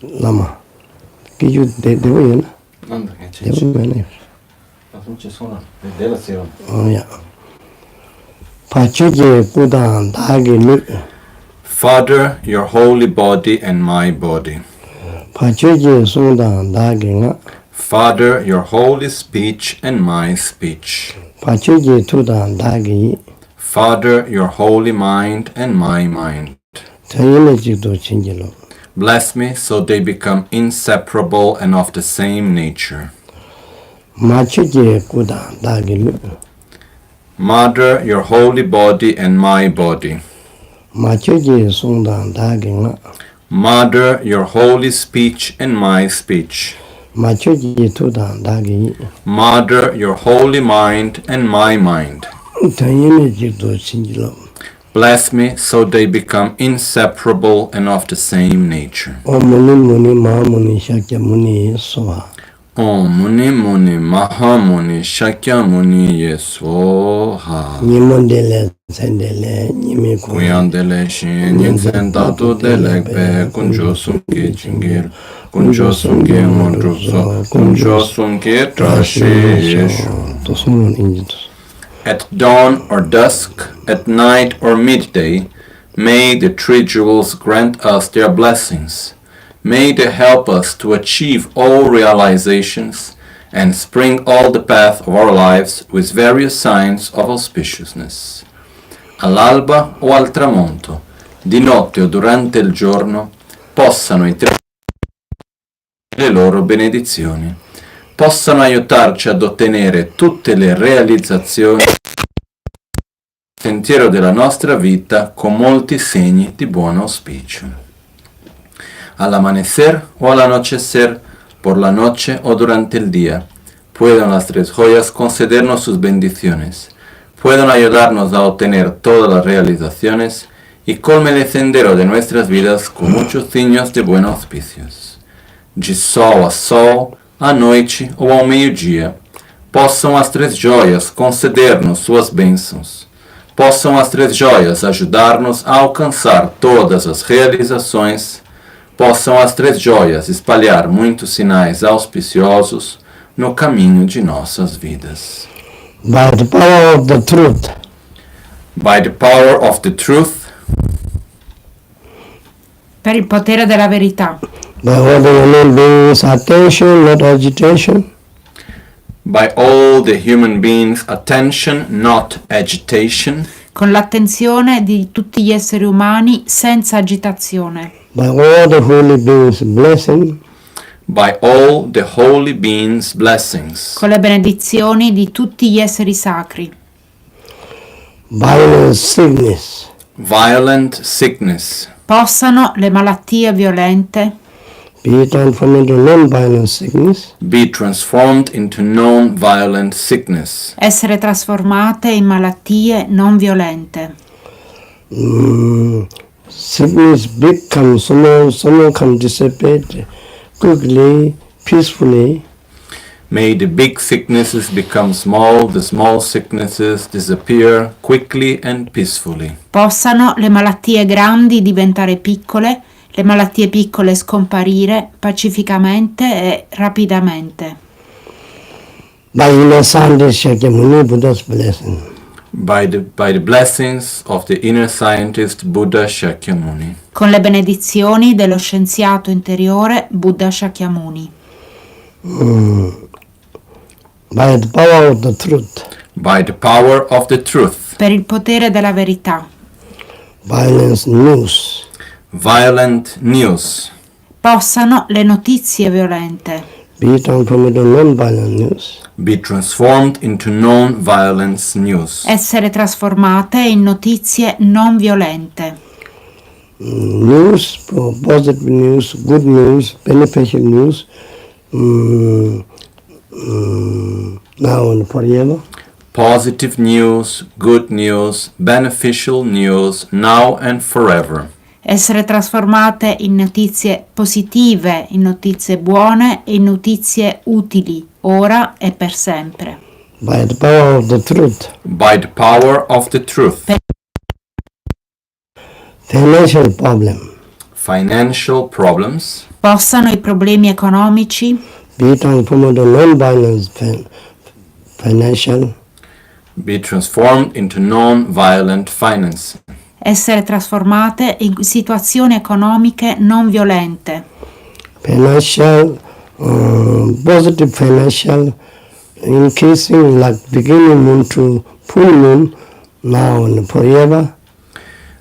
Lama Gangchen Rinpoche. Father, your holy body and my body. Father, your holy speech and my speech. Father, your holy mind and my mind. Bless me so they become inseparable and of the same nature. Mother, your holy body and my body. Mother, your holy speech and my speech. Mother, your holy mind and my mind. Bless me so they become inseparable and of the same nature. Om Muni Mahamuni Shakyamuni Swaha. Om Muni Mahamuni Shakyamuni Swaha. Nimondele Sendele Nimiku. Kuyandele Shin Yinsen Tato Delekpe Kunjo Sunke Chingir. Kunjo Sunke Mondruso. Kunjo Sunke Trashi Yeshu. At dawn or dusk, at night or midday, may the three jewels grant us their blessings. May they help us to achieve all realizations and spring all the path of our lives with various signs of auspiciousness. All'alba o al tramonto, di notte o durante il giorno, possano i tre le loro benedizioni, possano aiutarci ad ottenere tutte le realizzazioni del sentiero della nostra vita con molti segni di buon auspicio. Al amanecer o al anochecer, por la noche o durante el día, puedan las tres joyas concedernos sus bendiciones, puedan ayudarnos a obtener todas las realizaciones y colmen el sendero de nuestras vidas con muchos signos de buenos auspicios. De sol a sol, à noite ou ao meio-dia, possam as três joias conceder-nos suas bênçãos, possam as três joias ajudar-nos a alcançar todas as realizações, possam as três joias espalhar muitos sinais auspiciosos no caminho de nossas vidas. By the power of the truth. By the power of the truth. Per il potere della verità. By all the human beings' attention, not agitation. By all the human beings' attention, not agitation. Con l'attenzione di tutti gli esseri umani senza agitazione. By all the holy beings' blessing. By all the holy beings' blessings. Con le benedizioni di tutti gli esseri sacri. Violent sickness. Violent sickness. Possano le malattie violente be transformed into non-violent sickness. Be transformed into non-violent sickness. Essere trasformate in malattie non violente. Sickness becomes someone can dissipate quickly, peacefully. May the big sicknesses become small, the small sicknesses disappear quickly and peacefully. Possano le malattie grandi diventare piccole, le malattie piccole scomparire pacificamente e rapidamente. By inner scientist Shakyamuni Buddha's blessing. By the blessings of the inner scientist Buddha Shakyamuni. Con le benedizioni dello scienziato interiore Buddha Shakyamuni. By the power of the truth. By the power of the truth. Per il potere della verità. Violence news. Violent news. Possano le notizie violente. be transformed into non-violent news. Be transformed into non-violence news. Essere trasformate in notizie non violente. News, positive news, good news, beneficial news, now and forever. Positive news, good news, beneficial news, now and forever. Essere trasformate in notizie positive, in notizie buone, in notizie utili, ora e per sempre. By the power of the truth. By the power of the truth. Financial problem. Financial problems. Possano i problemi economici Be transformed into non-violent financial. Be transformed into non-violent finance. essere trasformate in situazioni economiche non violente. Financial, positive financial, increasing like beginning moon to full moon, now and forever.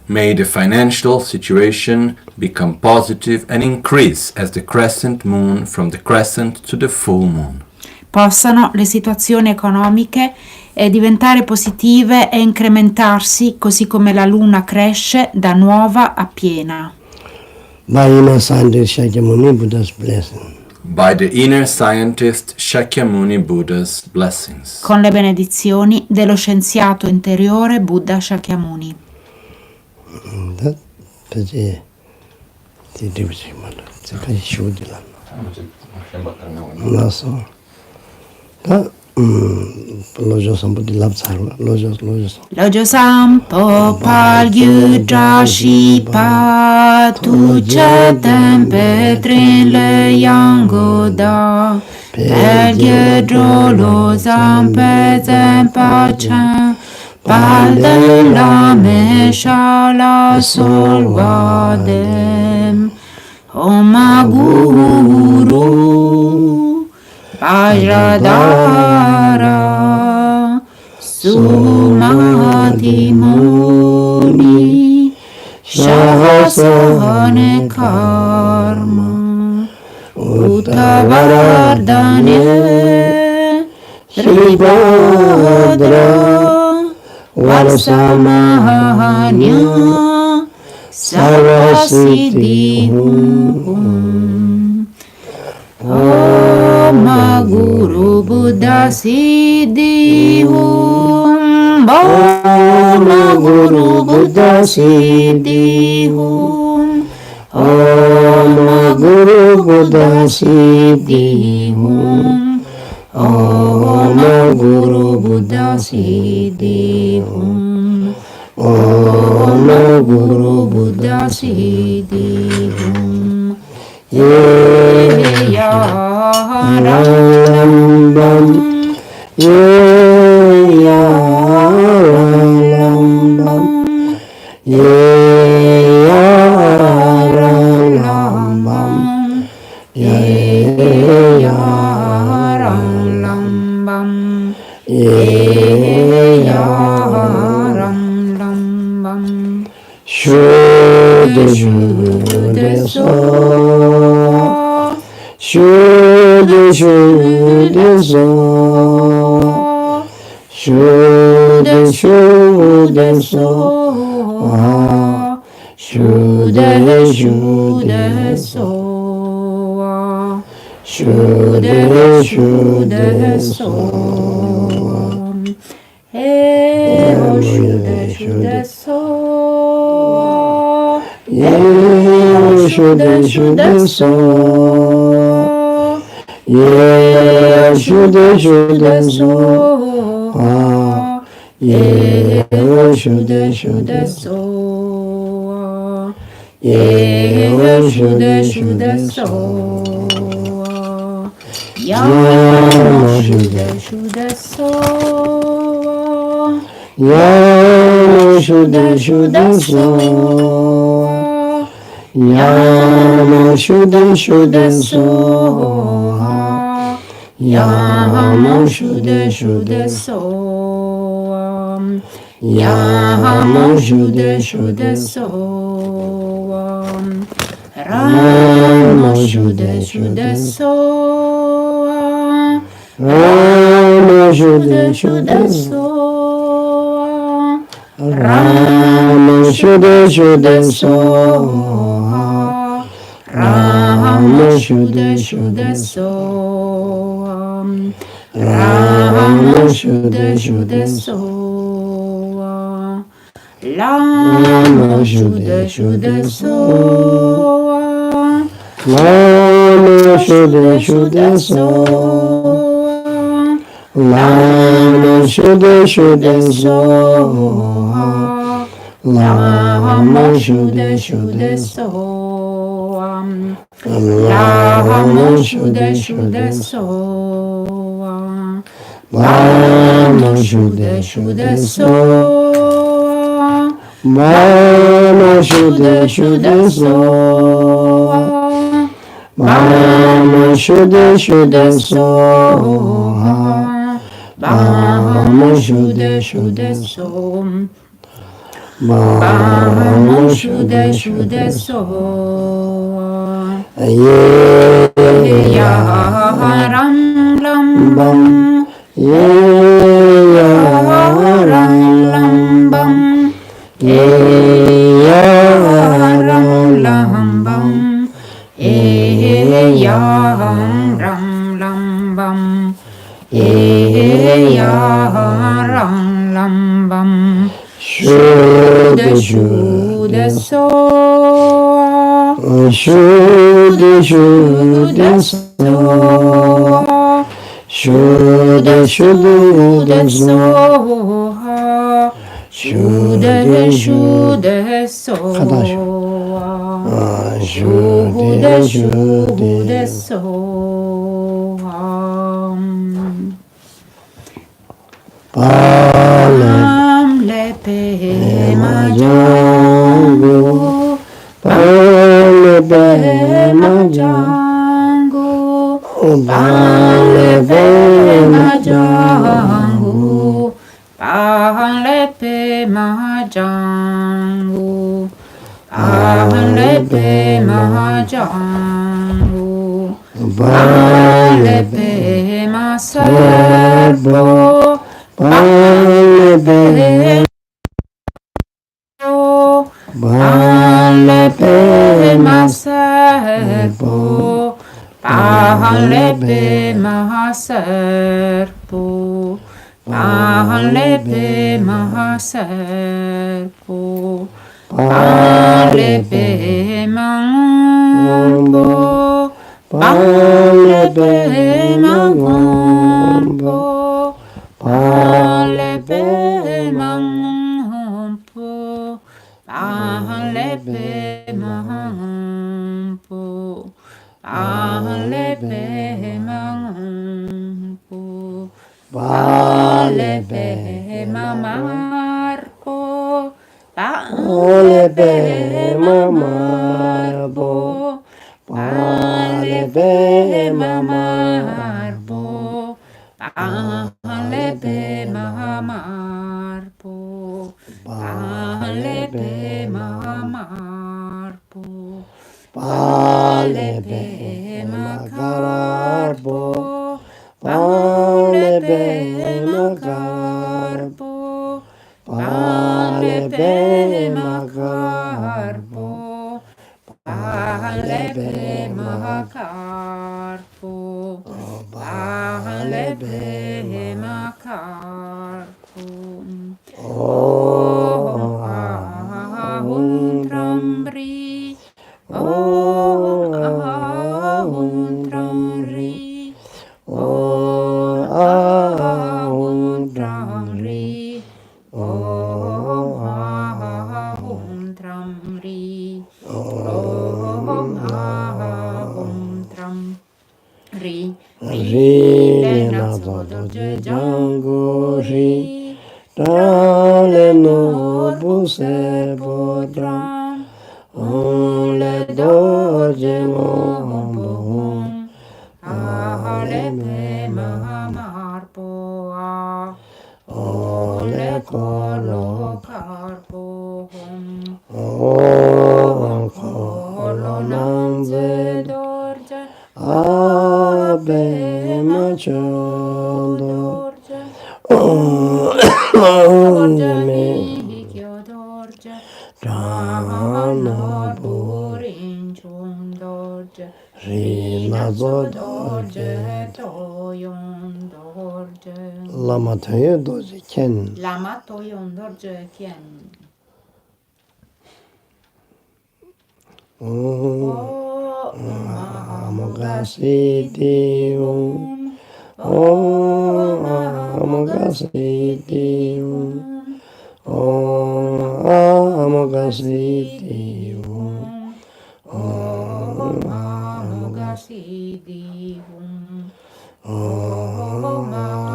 May the financial situation become positive and increase as the crescent moon from the crescent to the full moon. Possano le situazioni economiche diventare positive e incrementarsi così come la luna cresce da nuova a piena. By inner scientist Shakyamuni Buddha's blessing. By the inner scientist Shakyamuni Buddha's blessings. Con le benedizioni dello scienziato interiore Buddha Shakyamuni. Lojo Sampo di Lapsarva, Lojo. Lojo Sampo Palgyu Drashi Pa Tu Che Tempe Trin Le Yango Da Pelgye Drolo Zampe Zempa Chen Pal De La Me Shala Sol Vadem Oma Guru Vajradhara Sumati Muni Shahasane Karma Uttavardhane Sribhadra Varsamahanya Sarvasiddhi Om Guru Buddha Siddhi Om Guru Buddha Siddhi Om Guru Buddha Siddhi Om Guru Buddha Siddhi Om Guru Buddha Siddhi Yaralambam Yaralambam Yaralambam Yaralambam Yaralambam Shuddha Shuddha So Shuddha Shuddha So Shuddha Shuddha So Shuddha Shuddha So Shuddha Shuddha So Ero Shuddha Shuddha So Ero Shuddha Shuddha So Yeah, Shuddha Shuddha So Yeah, Shuddha Shuddha So Yeah, Shuddha Shuddha So Yeah, Shuddha Shuddha So Yeah, Shuddha Shuddha So Yama Shuddha Shuddha So Yama Shuddha Shuddha So Yama Shuddha Shuddha So Rama Shuddha Shuddha So Rama Shuddha Shuddha Soha, Rama Shuddha Shuddha Soha, Rama Shuddha Shuddha Soha, Rama Shuddha Shuddha Soha, Lama Shuddha Shuddha Soha, Lama Shuddha Shuddha Soha, Lama Shuddha Shuddha Soha, Lama Shuddha Shuddha Soha, Lama Shuddha Shuddha Soha, Lama Shuddha Shuddha Soha, Lama Shuddha Shuddha Soha, Lama Shuddha Shuddha Soha, Lama Shuddha Shuddha Soha, Lama Shuddha Shuddha Soha, Ya Ram Lam Bam, Ya Ram Lam Bam, Ya Ram Lam Bam, Ya Ram Lam Bam, Ya Ram Lam Bam, Shuddha Shuddha Soha, Shuddha Shuddha Soha, Shuddha Shuddha Soha, Shuddha Shuddha Soha, Shuddha Shuddha Soha, Pam Lepe Majangu, Pam Lepe Majangu, Pam Lepe Majangu, Pam Lepe Majangu, Pam Lepe Majangu, Pam Lepe Maserbo, Palepe Maserpo, Palepe Maserpo, Palepe Maserpo, Palepe Mambo, Palepe Mambo, Palepe Mampo, Palepe Mampo, Palepe Mampo, Palepe Mamarpo, Palepe Mamarpo, Palepe Mamarpo, Palepe Mamarpo, Palepe Mamarpo, Palepe Makarpo, Palepe Makarpo, Palepe Makarpo, Palepe Makarpo, Palepe Makarpo, Oh Ahun Tramri, Oh Ahun Tramri, Oh Ahun Tramri, Oh Ahun Tramri, Oh Ahun Tramri, Ri Nazo Jango Ri, Tale no Buse Bodram, On le Doje Mombon, Alepe Mahamarpoa, Ole Kolo Karpon, O Kolo Nanze Dorje, Abe Macho. dorje mi kyo dorje Rano burin chun dorje Rinatso dorje toyon dorje Lama Toyo Dorje Ken. Lama toyon dorje kien Amogasiti Amogasiti Amogasiti Amogasidi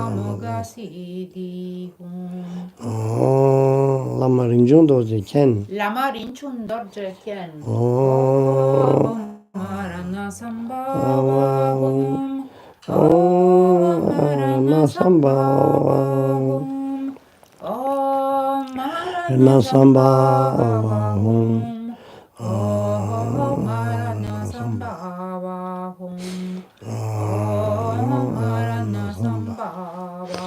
Amogasidi Lama Rinjun Dorje Ken. Lama rinchun dorje kien Marana sambhava Marana sambhava Marana sambhava Marana sambhava Marana sambhava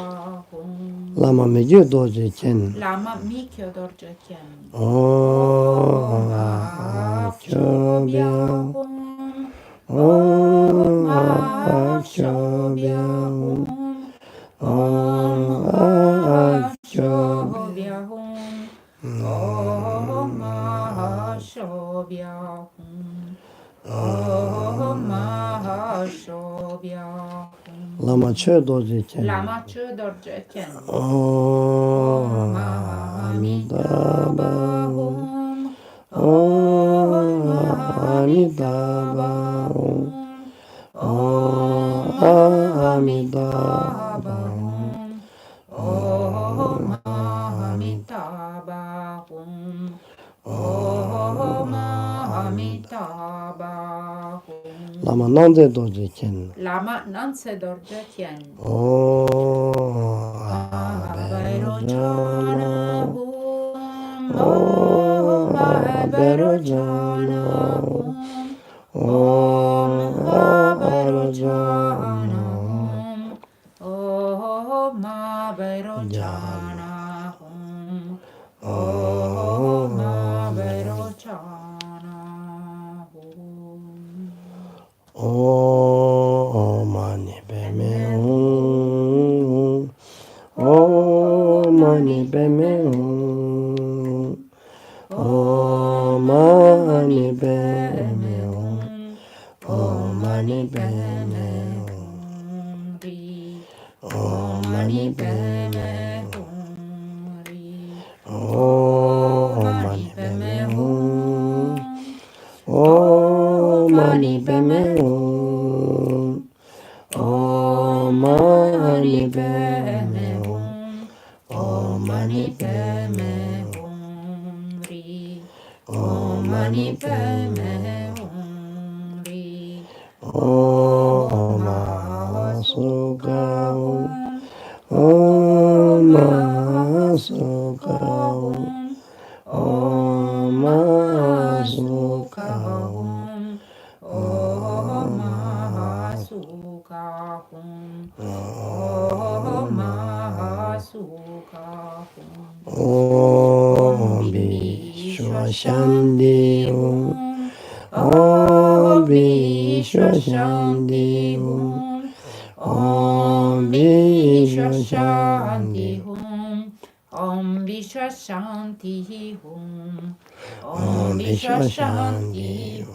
Lama Megyo Dorje Ken. Lama mikyo dorje kien Lama Che Dorje Ken. Lama Chö dorje kien Amitabha Amitabha Amitabha Lama Nande Dorje Ken. Lama Nanse dorje kien Aberojana Aberojana Aberojana Aberojana Mani Peme Mani Peme Mani Peme Mani Peme Mani Peme Mani Peme Mani Peme Mani Peme Mani Peme Mani Peme Masuka Masuka Masuka Vishwashanti Vishwashanti Vishwashanti Vishwashanti Vishwashanti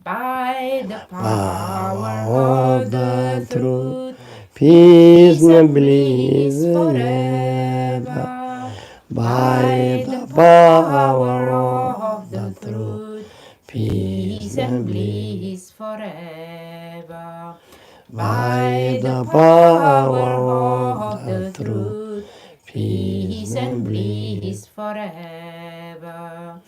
By the power of the truth, peace and bliss forever. By the power of the truth, peace and bliss forever. By the power of the truth, peace and bliss forever.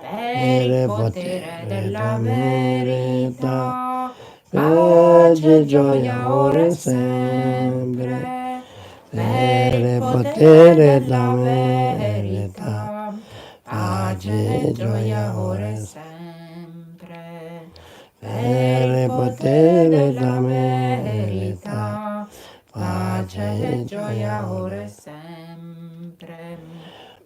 Per il potere della verità, pace e gioia ora e sempre. Per il potere della verità, pace e gioia ora e sempre. Per il potere della verità, pace e gioia ora e sempre.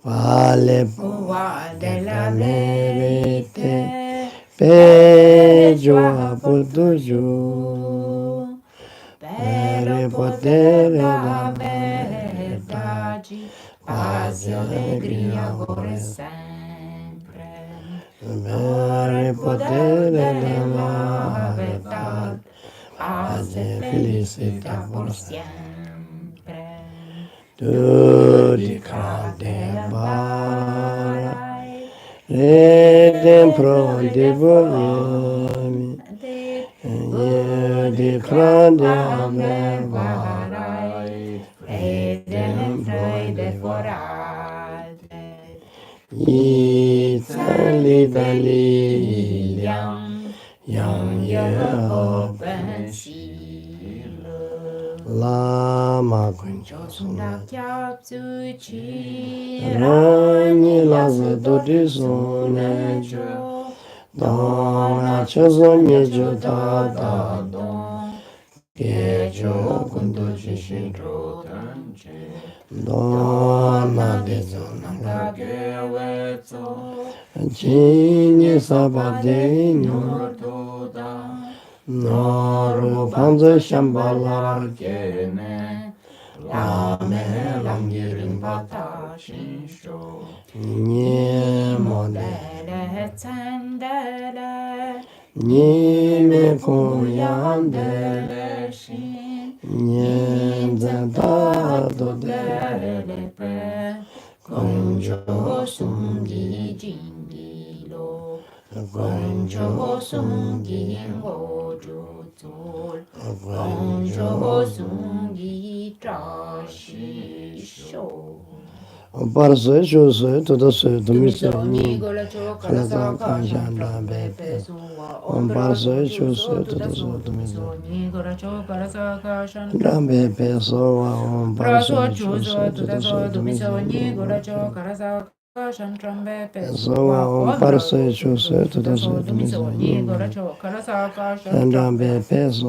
Vale Uva della verite, peggio a giù, per il potere da verdade, pace e allegria vorrei sempre. Per il potere della verdade, pace e felicità por sempre. tu di grande barai, redem pro di vogliami, di grande Varai, redem freude forate, Itali Liliam, yang open Lama Gangchen Sunda kyab suci Rani Lasa Dodisone Dona Chazonye Jota don Kejo Kundu Jishindro Dona Dezona Chini Sabade Noru Panza Shambhala Kene Lame Lamgirin Bata Shinsho Nye Mode Dele Tendele Nye Kuyande Dele Shin Nye Zada Dele Pe Konjo Sungi Jingilo Konjo Sungi Hoju Tul Konjo Sungi Trashi Sho Parse Chuse Tuda Se Tumise Tumisoni Gola Chokala Saka Shanta Pepe Suwa Parse Chuse Tuda Se Tumise Tumisoni Gola Chokala Saka Shanta Rambe Peso Praso Chuso Tuda So Tumisoni Gola Chokala Saka Shantrambe Pepe Suwa Parse Chuse Tuda Tuda Se So Tumisoni Gola Tumise Chokala Saka Shantrambe Rambe Peso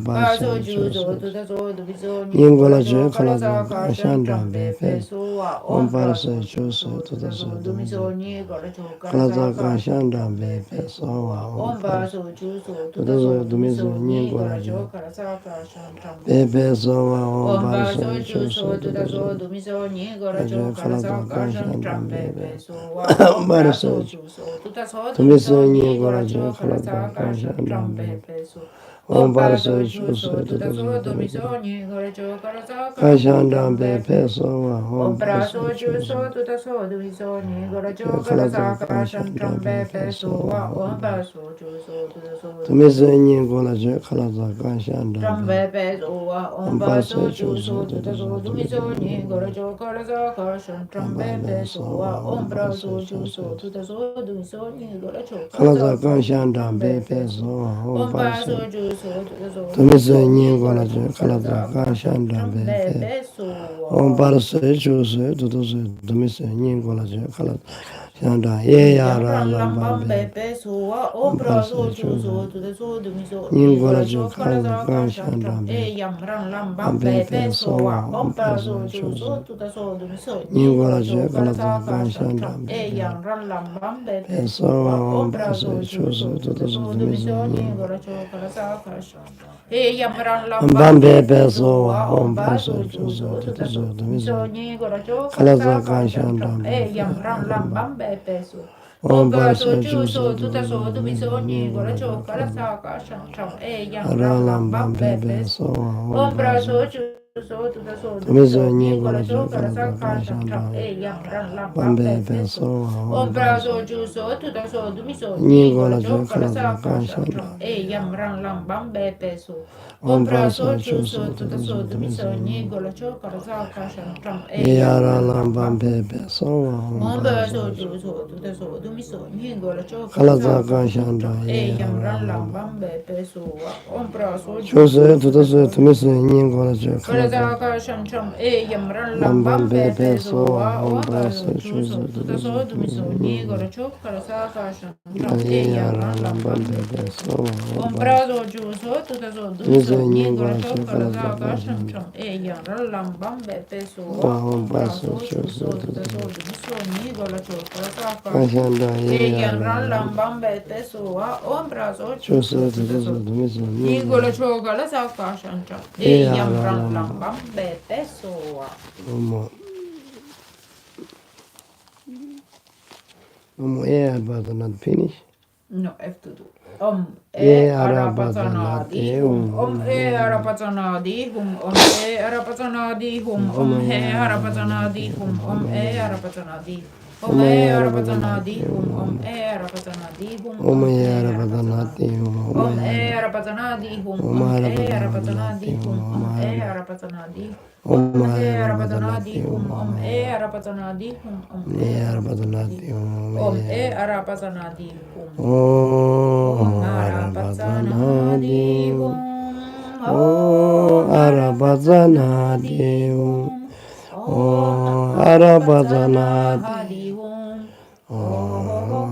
Praso Parse Chuso Chuse Tuda So Tumisoni Ingola Gola Chokala Chokala Saka Shantrambe Pepe Suwa Parse Chuse Tuda Se Tumise Tumisoni Gola Chokala Kalaza Saka Kashanda Bepe Sowa Omba so juso Tuda tuda so Tumise dumiso ni Ningola gola chokala saka shantam. Pepe Sowa Omba so Parse juso Chuse tuda so Tuda dumiso ni gola chokala saka shantam pepe so wa omba Parse so juso tuda so Tumise dumiso ni Ningola gola chokala saka shantam Kashanda pepe so. Omba Omba so so juso tuda Chuse so dumiso ni gola chokala saka Kashanda shantam Bepe pepe. Sowa Omba so juso tuda so dumiso ni gola chokala saka shantam pepe so wa omba so juso tuda so Tumise Ningola Kalaza Kashanda Trambe peso wa omba so chu so tuta so dumi so ni gora cho kara sa ka shan trambe peso wa omba so chu so tuta so dumi so ni gora cho kara Kalaza sa ka shan Kashanda trambe Bepe peso Sowa omba so chu so tuta so Tumise dumi so ni Ningola gora cho kara Kalaza sa ka shan Kashanda trambe Bepe peso On wa parse chuse tutuse tumise nyingola je kala shanda ye yara Yamran lambam lambambe pepe so wa omba so chu so tuta so dumi so ni nyingola gora je cho kara sa ka kala shan shanda tram be yamran lambam ambe pepe so so wa on omba parse so chu so chuse tuta so dumi so ni nyingola gora je cho kara kala sa ka shan shanda tram be yamran lambam pepe so so wa on omba so parse chu so chuse tuta tutuse so dumi tumise so ni nyingola gora cho kara sa ka shan tram yamran lambam bambe pepe so so wa on omba parse so chu chuse so tuta tutuse so dumi tumise so ni gora cho kala kara sa ka shan shanda tram be yamran lambam pepe so on Omba parse so chu chuse so tuta tutuse so dumi so ni gora nyingola je cho kara kala sa ka shan tram yang ram lam bam Ralambam pe bebe pe so so on Ombra parse so chu so tuta so dumi tumise so ni nyingola gora je cho kara kala sa ka shan tram shanda yang ram lam bam Bambe pe pe be so so on Ombra parse so chu so tuta so dumi so ni nyingola gora je cho kara kala sa ka shan shanda tram yang ram lam bam pe pe so on Ombra parse so chu chuse so tuta so dumi tumise so ni gora cho kara sa ka shan tram yang yara ram lam lambam bam bebe so on Omba parse so chu so tuta so dumi so ni gora cho kara kala sa ka shan shanda tram yang yara ram lam lambam bam pe pe so Ombra so chu chuse so tuta tutuse so tumise nyingola je Kala Karazaka Shancham E Yamran Lambam Bebe Soa Ombrazo Chuso Tutaso Dumiso Nigoro Chok Karasaka Shancham E Yamran Lambam Bebe Soa Ombrazo Chuso Tutaso Dumiso Nigoro Chok Karasaka Shancham E Yamran Lambam Bebe Soa Ombrazo Chuso Tutaso Dumiso Nigoro Chok Karasaka E Yamran Lambam Bebe Soa Ombrazo Chuso Tutaso Dumiso Nigoro Chok Karasaka Shancham E Yamran Lambam Bebe Soa. But not finish. No, have to do. E arapazanadi hum. E arapazanadi hum. E arapazanadi hum. E arapazanadi hum. E arapazanadi. E arapazanadi hum. E arapazanadi hum. E arapazanadi hum. E arapazanadi hum. E arapazanadi hum. E arapazanadi. E arapazanadi hum. E arapazanadi hum. E arapazanadi hum. E arapazanadi hum. Arapazanadi hum. Arapazanadi hum. Arapazanadi hum.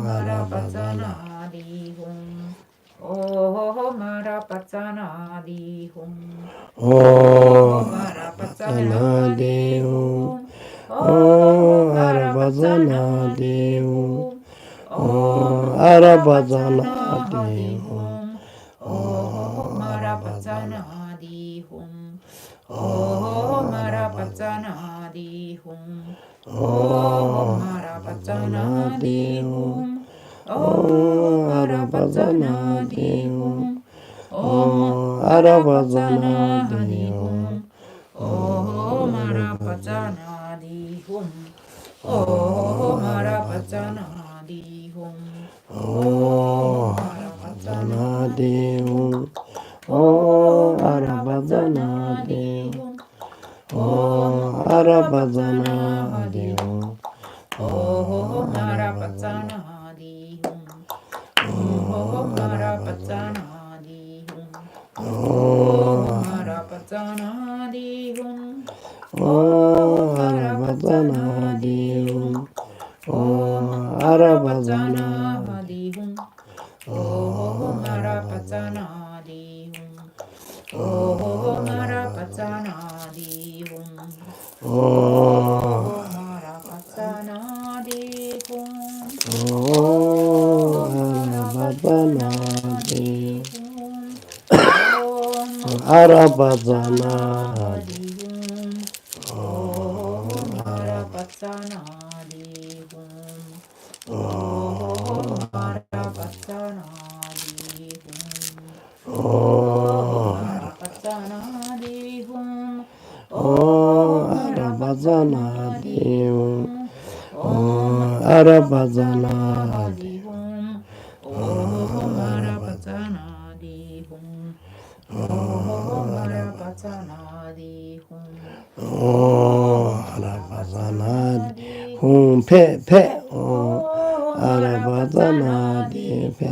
Arapazanadi hum. Marapazanadi hum. Marapazanadi hum. Arapazanadi hum. Arapazanadi hum. Marapazanadi hum. Marapazanadi hum. Marapazanadi hum. Marapazanadi hum. Marapazanadi hum. Marapazanadi hum. Marapazanadi hum. Arapazanadi hum. Arapazanadi hum. Arapazanadi hum. Marapazanadi hum. Marapazanadi hum. Marapazanadi hum. Arapazanadi hum. Marapazanadi hum. Marapazanadi hum. Marapazanadi hum. Marapazanadi hum. Arapazanadi Arapazanadi Marapazanadi hum. Marapazanadi hum. Marapazanadi hum. Arapazanadi hum. Arapazanadi hum. Marapazanadi hum. Marapazanadi hum. Arapazanadi hum. Pe Arapazanadi pe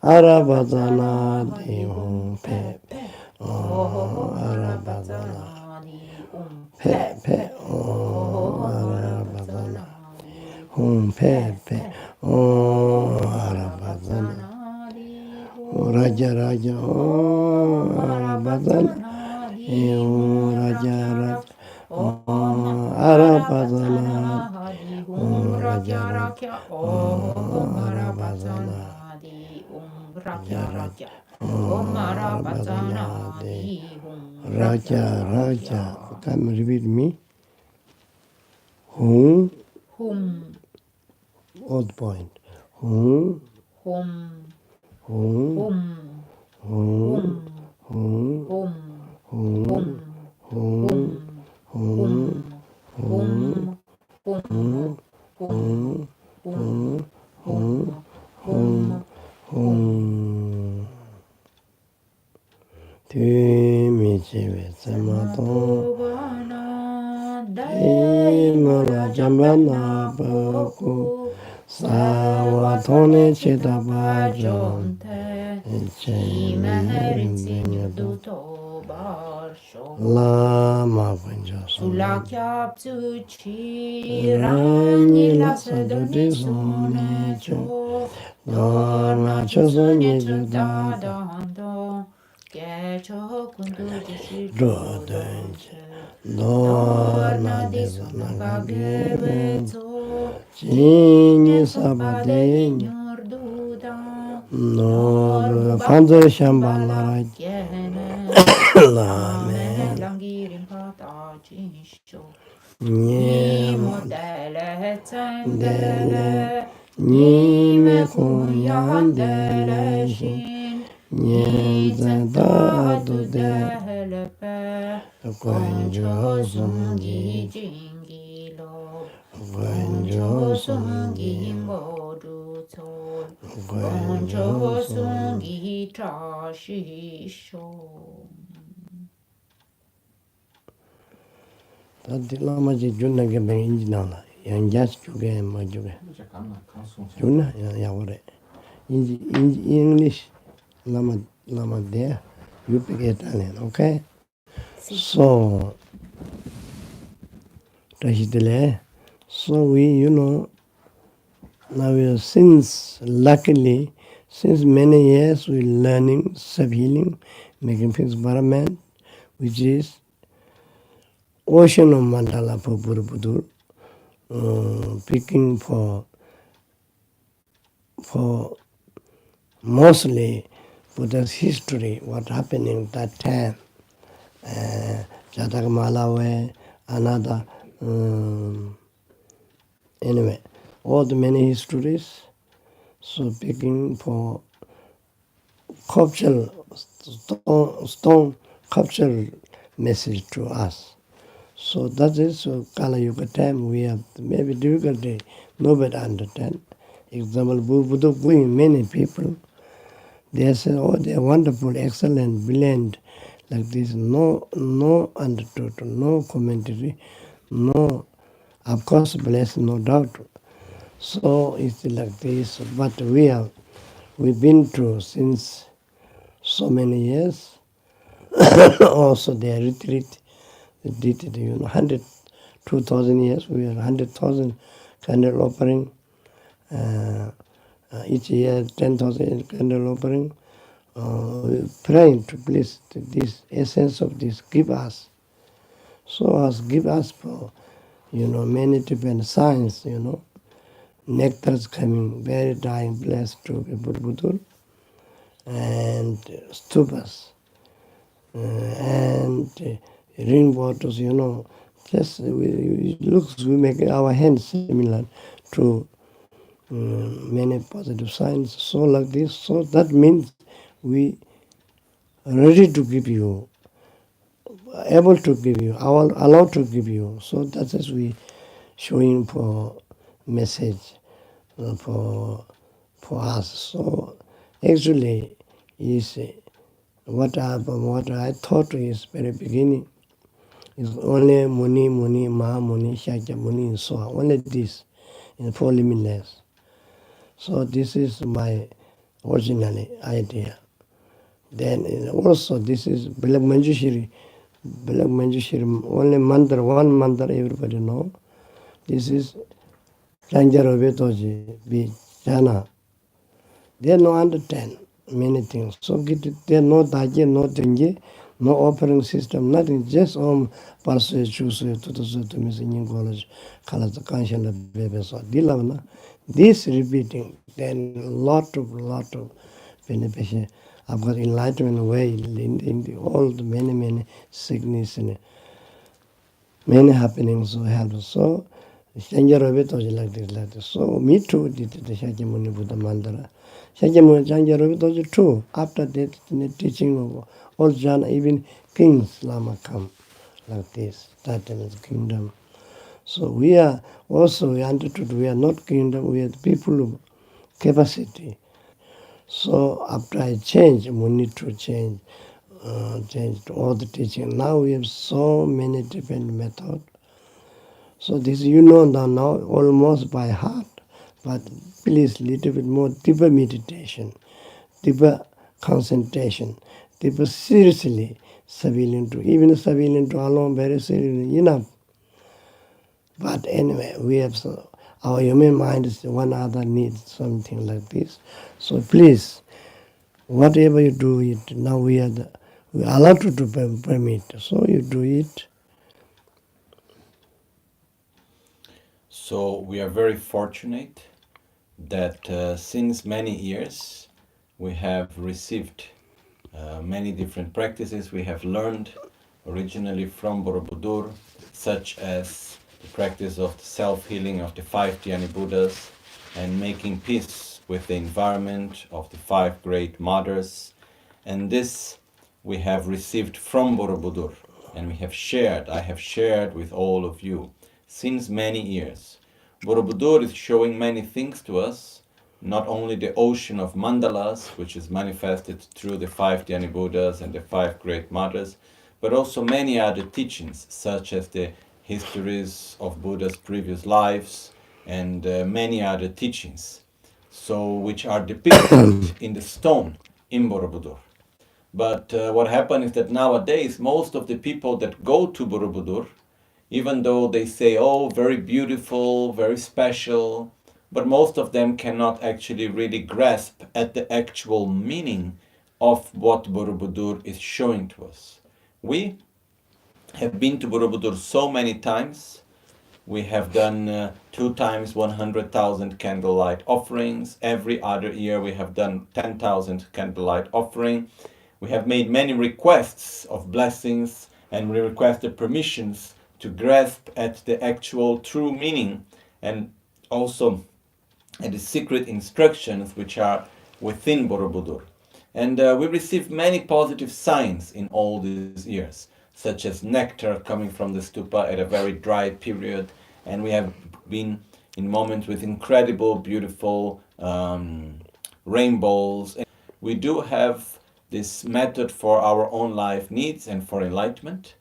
Arapazanadi hum. Pe Arapazanadi hum. Arapazanadi hum. Pe Arapazanadi Raja Arapazanadi Raja Arapazanadi Raja Marapazanadi Raja Marapazanadi Raja. Come repeat me. Hum. Odd point. Hum. Savatone chita bajonte, Chi meherin signo duto barsho Lama Gangchen Sulakya Psuchi Rangi Lasadoni Sone Cho Dorna Chosone Chuta Dando Kecho Kundu Jishi Chodonche Dorna Desuna Gebe Zo Jinye Sabade Nyurduda Nor Fanzo Shambhala Kiene Lame Langirin Pata Chisho Nye Modele Tsendele Nime Kuyandele Shin Nizenta Dudele Pe Konjo Sungi Jingilo Konjo Sungi Ngodu Tol Konjo Sungi Trashisho Tadi lama ji junna ke beng inji nala, yang jas juga ma juga. Junna ya ore. Inji English lama there. You pick Italian, okay? So tahitele. So we, now luckily, since many years we learning self-healing, making things environment, which is ocean of mandala for Buddha, picking for mostly Buddha's history, what happening that time, Jatak Malawi, another, anyway, all the many histories, so picking for cultural, stone cultural message to us. So that is Kala Yuga time we have maybe difficulty, nobody understand. Example, Buddha going many people, they say, oh, they are wonderful, excellent, brilliant, like this. No understood, no commentary, no, of course, blessed, no doubt. So it's like this, but we've been through since so many years. Also their retreat, they did, 100, 2,000 years, we are 100,000 candle offering, each year 10,000 candle offering, praying to please this essence of this give us. So as give us for, many different signs, nectars coming, very dying, blessed to Buddha, and stupas, and ring waters, just it looks, we make our hands similar to many positive signs. So like this, so that means we are ready to give you, able to give you, allowed to give you. So that is we showing for message for us. So actually is what I thought is very beginning is only Muni, Maha Muni, Shakya Muni, and so on. Only this in 4 limitless. So this is my original idea. Then also this is Black Manjushri. Black Manjushri, only mantra, one mantra everybody know. This is Ranjaro Vetoji, Vijana. They no understand many things. So there no daji, no tenji, no offering system, nothing. Just parse choose to the missing college, colors, the conscience of baby. So this repeating, then lot of beneficial. I've got enlightenment way in the all the many sickness and many happenings so help. So Shanjarobe told like this. So me too did the Shakyamuni Buddha Mandala. Shakyamuni Shanjarobe told you too. After that the teaching of all Jana, even kings Lama come like this, that is kingdom. So we are also, we understood we are not kingdom, we are the people of capacity. So after I changed, we need to change all the teaching. Now we have so many different methods. So this now almost by heart, but please little bit more deeper meditation, deeper concentration, deeper seriously civilian to, even civilian to alone very seriously enough. But anyway, we have our human mind is one other needs something like this. So please, whatever you do it, now we are allowed to do permit. So you do it. So we are very fortunate that since many years we have received many different practices. We have learned originally from Borobudur, such as the practice of the self-healing of the 5 Dhyani Buddhas and making peace with the environment of the 5 great mothers. And this we have received from Borobudur, and I have shared with all of you since many years. Borobudur is showing many things to us, not only the ocean of mandalas, which is manifested through the 5 Dhyani Buddhas and the 5 great mothers, but also many other teachings, such as the histories of Buddha's previous lives and many other teachings, so which are depicted in the stone in Borobudur. But what happened is that nowadays most of the people that go to Borobudur, even though they say, oh, very beautiful, very special, but most of them cannot actually really grasp at the actual meaning of what Borobudur is showing to us. We have been to Borobudur so many times. We have done 2 times 100,000 candlelight offerings. Every other year we have done 10,000 candlelight offering. We have made many requests of blessings, and we requested permissions to grasp at the actual true meaning, and also at the secret instructions which are within Borobudur. And we received many positive signs in all these years, such as nectar coming from the stupa at a very dry period, and we have been in moments with incredible, beautiful rainbows. We do have this method for our own life needs and for enlightenment.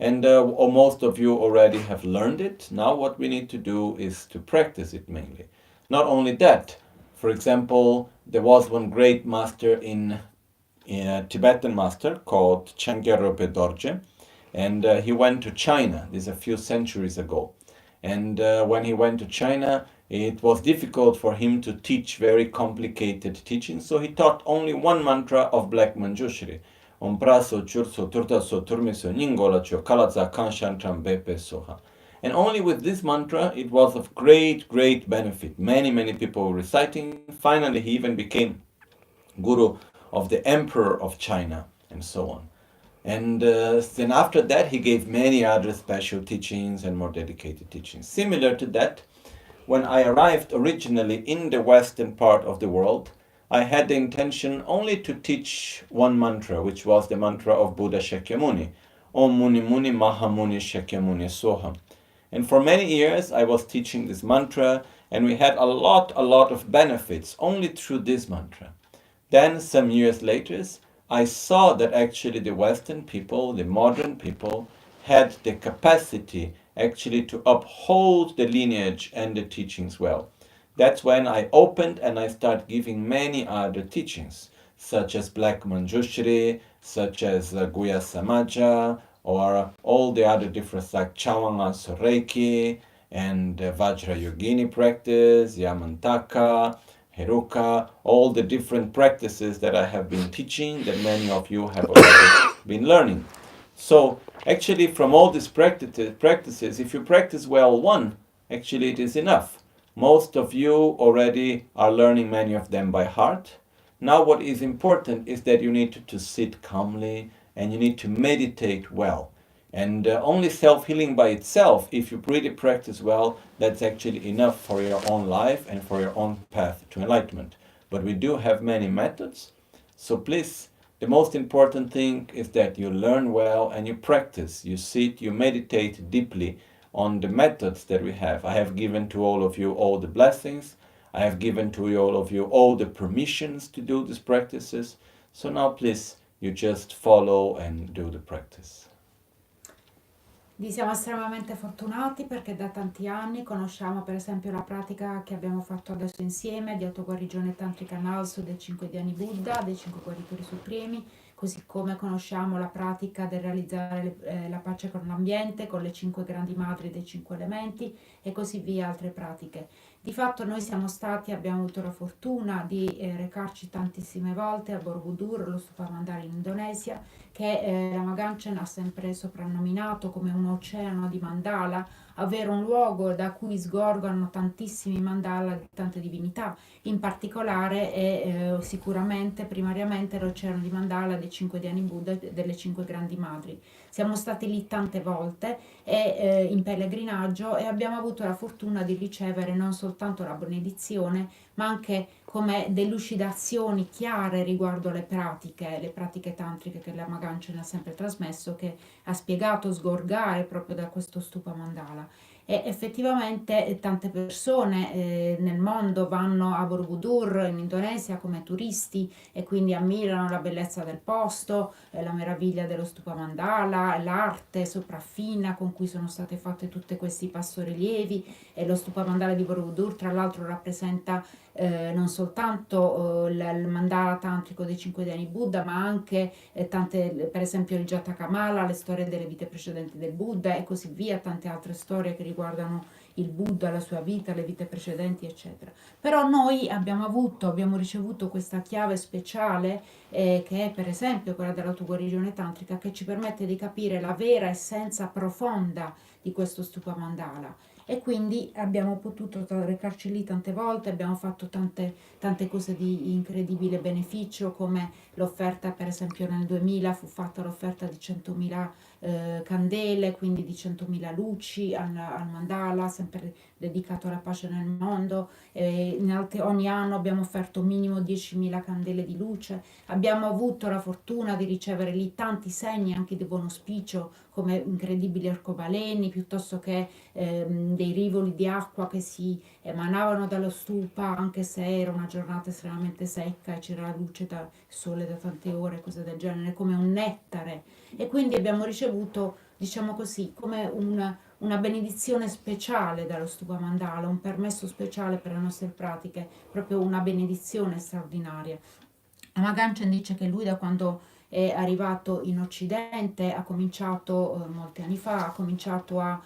And most of you already have learned it. Now what we need to do is to practice it mainly. Not only that, for example, there was one great master in a Tibetan master called Changyarlope Dorje, and he went to China. This is a few centuries ago. And when he went to China, it was difficult for him to teach very complicated teachings, so he taught only one mantra of Black Manjushri. Om praso churso turtaso turmiso ningolacho kalaza kanshantram bepe soha. And only with this mantra it was of great, great benefit. Many people were reciting. Finally he even became guru of the emperor of China and so on. And then after that he gave many other special teachings and more dedicated teachings. Similar to that, when I arrived originally in the western part of the world, I had the intention only to teach one mantra, which was the mantra of Buddha Shakyamuni, Om Muni Muni Mahamuni Shakyamuni Soham. And for many years I was teaching this mantra, and we had a lot of benefits only through this mantra. Then some years later, I saw that actually the Western people, the modern people, had the capacity actually to uphold the lineage and the teachings well. That's when I opened and I started giving many other teachings, such as Black Manjushri, such as Guya Samaja, or all the other different like Chawanga Soreiki, and Vajra Yogini practice, Yamantaka, Heruka, all the different practices that I have been teaching, that many of you have already been learning. So actually from all these practices, if you practice well one, actually it is enough. Most of you already are learning many of them by heart. Now what is important is that you need to sit calmly and you need to meditate well. And only self-healing by itself, if you really practice well, that's actually enough for your own life and for your own path to enlightenment. But we do have many methods. So please, the most important thing is that you learn well and you practice. You sit, you meditate deeply on the methods that we have. I have given to all of you all the blessings. I have given to all of you all the permissions to do these practices. So now please, you just follow and do the practice. Vi siamo estremamente fortunati perché da tanti anni conosciamo per esempio la pratica che abbiamo fatto adesso insieme di autoguarigione tantrica Ngalso dei 5 Dhyani Buddha, dei 5 guaritori supremi, così come conosciamo la pratica del realizzare la pace con l'ambiente, con le 5 grandi madri dei 5 elementi e così via, altre pratiche. Di fatto noi abbiamo avuto la fortuna di recarci tantissime volte a Borobudur, lo stupa mandala in Indonesia, che Lama Gangchen ha sempre soprannominato come un oceano di mandala, ovvero un luogo da cui sgorgano tantissimi mandala di tante divinità, in particolare e sicuramente primariamente l'oceano di mandala dei 5 Dhyani Buddha e delle 5 grandi madri. Siamo stati lì tante volte in pellegrinaggio e abbiamo avuto la fortuna di ricevere non soltanto la benedizione, ma anche come delucidazioni chiare riguardo le pratiche tantriche che Lama Gangchen ha sempre trasmesso, che ha spiegato sgorgare proprio da questo stupa mandala. E effettivamente tante persone nel mondo vanno a Borobudur in Indonesia come turisti e quindi ammirano la bellezza del posto, la meraviglia dello stupa mandala, l'arte sopraffina con cui sono state fatte tutti questi bassorilievi, e lo stupa mandala di Borobudur tra l'altro rappresenta non soltanto il mandala tantrico dei 5 Dhyani Buddha, ma anche tante, per esempio il Jatakamala, le storie delle vite precedenti del Buddha e così via, tante altre storie che riguardano il Buddha, la sua vita, le vite precedenti, eccetera. Però noi abbiamo ricevuto questa chiave speciale che è per esempio quella dell'autoguarigione tantrica, che ci permette di capire la vera essenza profonda di questo stupa mandala. E quindi abbiamo potuto recarci lì tante volte, abbiamo fatto tante cose di incredibile beneficio, come l'offerta, per esempio nel 2000 fu fatta l'offerta di 100.000 candele, quindi di 100.000 luci al mandala, sempre dedicato alla pace nel mondo. Ogni anno abbiamo offerto minimo 10.000 candele di luce. Abbiamo avuto la fortuna di ricevere lì tanti segni anche di buon auspicio, come incredibili arcobaleni, piuttosto che dei rivoli di acqua che si emanavano dallo stupa, anche se era una giornata estremamente secca e c'era la luce da sole da tante ore, cose del genere, come un nettare. E quindi abbiamo ricevuto, diciamo così, come una benedizione speciale dallo stupa mandala, un permesso speciale per le nostre pratiche, proprio una benedizione straordinaria. Lama Gangchen dice che lui, da quando è arrivato in Occidente, ha cominciato molti anni fa, ha cominciato a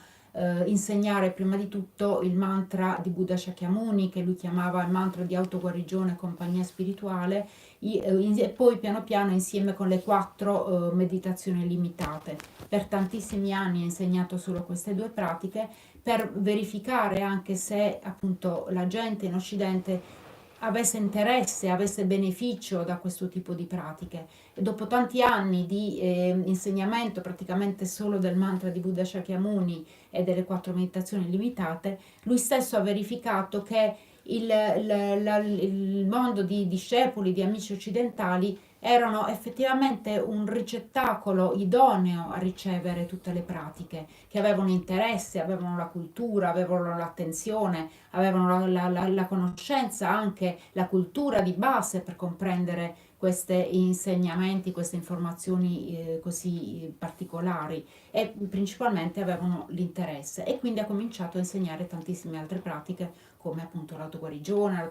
insegnare prima di tutto il mantra di Buddha Shakyamuni, che lui chiamava il mantra di autoguarigione e compagnia spirituale, e poi piano piano, insieme con le 4 meditazioni limitate. Per tantissimi anni ha insegnato solo queste 2 pratiche, per verificare anche se appunto la gente in Occidente avesse interesse, avesse beneficio da questo tipo di pratiche. E dopo tanti anni di insegnamento praticamente solo del mantra di Buddha Shakyamuni e delle 4 meditazioni limitate, lui stesso ha verificato che il mondo di discepoli, di amici occidentali, erano effettivamente un ricettacolo idoneo a ricevere tutte le pratiche, che avevano interesse, avevano la cultura, avevano l'attenzione, avevano la conoscenza, anche la cultura di base per comprendere questi insegnamenti, queste informazioni così particolari, e principalmente avevano l'interesse, e quindi ha cominciato a insegnare tantissime altre pratiche come appunto l'autoguarigione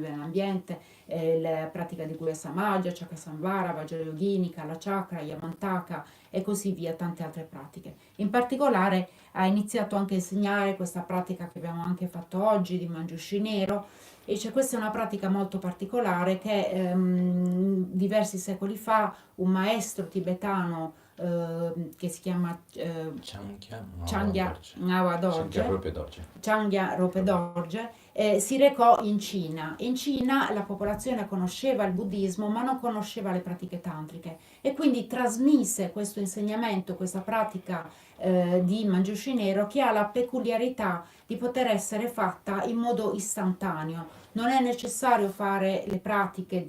dell'ambiente, la pratica di Guya Samaja, Chakra Vajra Yogini, Kala Chakra, Yamantaka e così via, tante altre pratiche. In particolare ha iniziato anche a insegnare questa pratica che abbiamo anche fatto oggi di Manjushri nero, e cioè questa è una pratica molto particolare che diversi secoli fa un maestro tibetano che si chiama Changyar Rope Dorje si recò in Cina. In Cina la popolazione conosceva il buddismo ma non conosceva le pratiche tantriche, e quindi trasmise questo insegnamento, questa pratica di Manjushri nero, che ha la peculiarità di poter essere fatta in modo istantaneo. Non è necessario fare le pratiche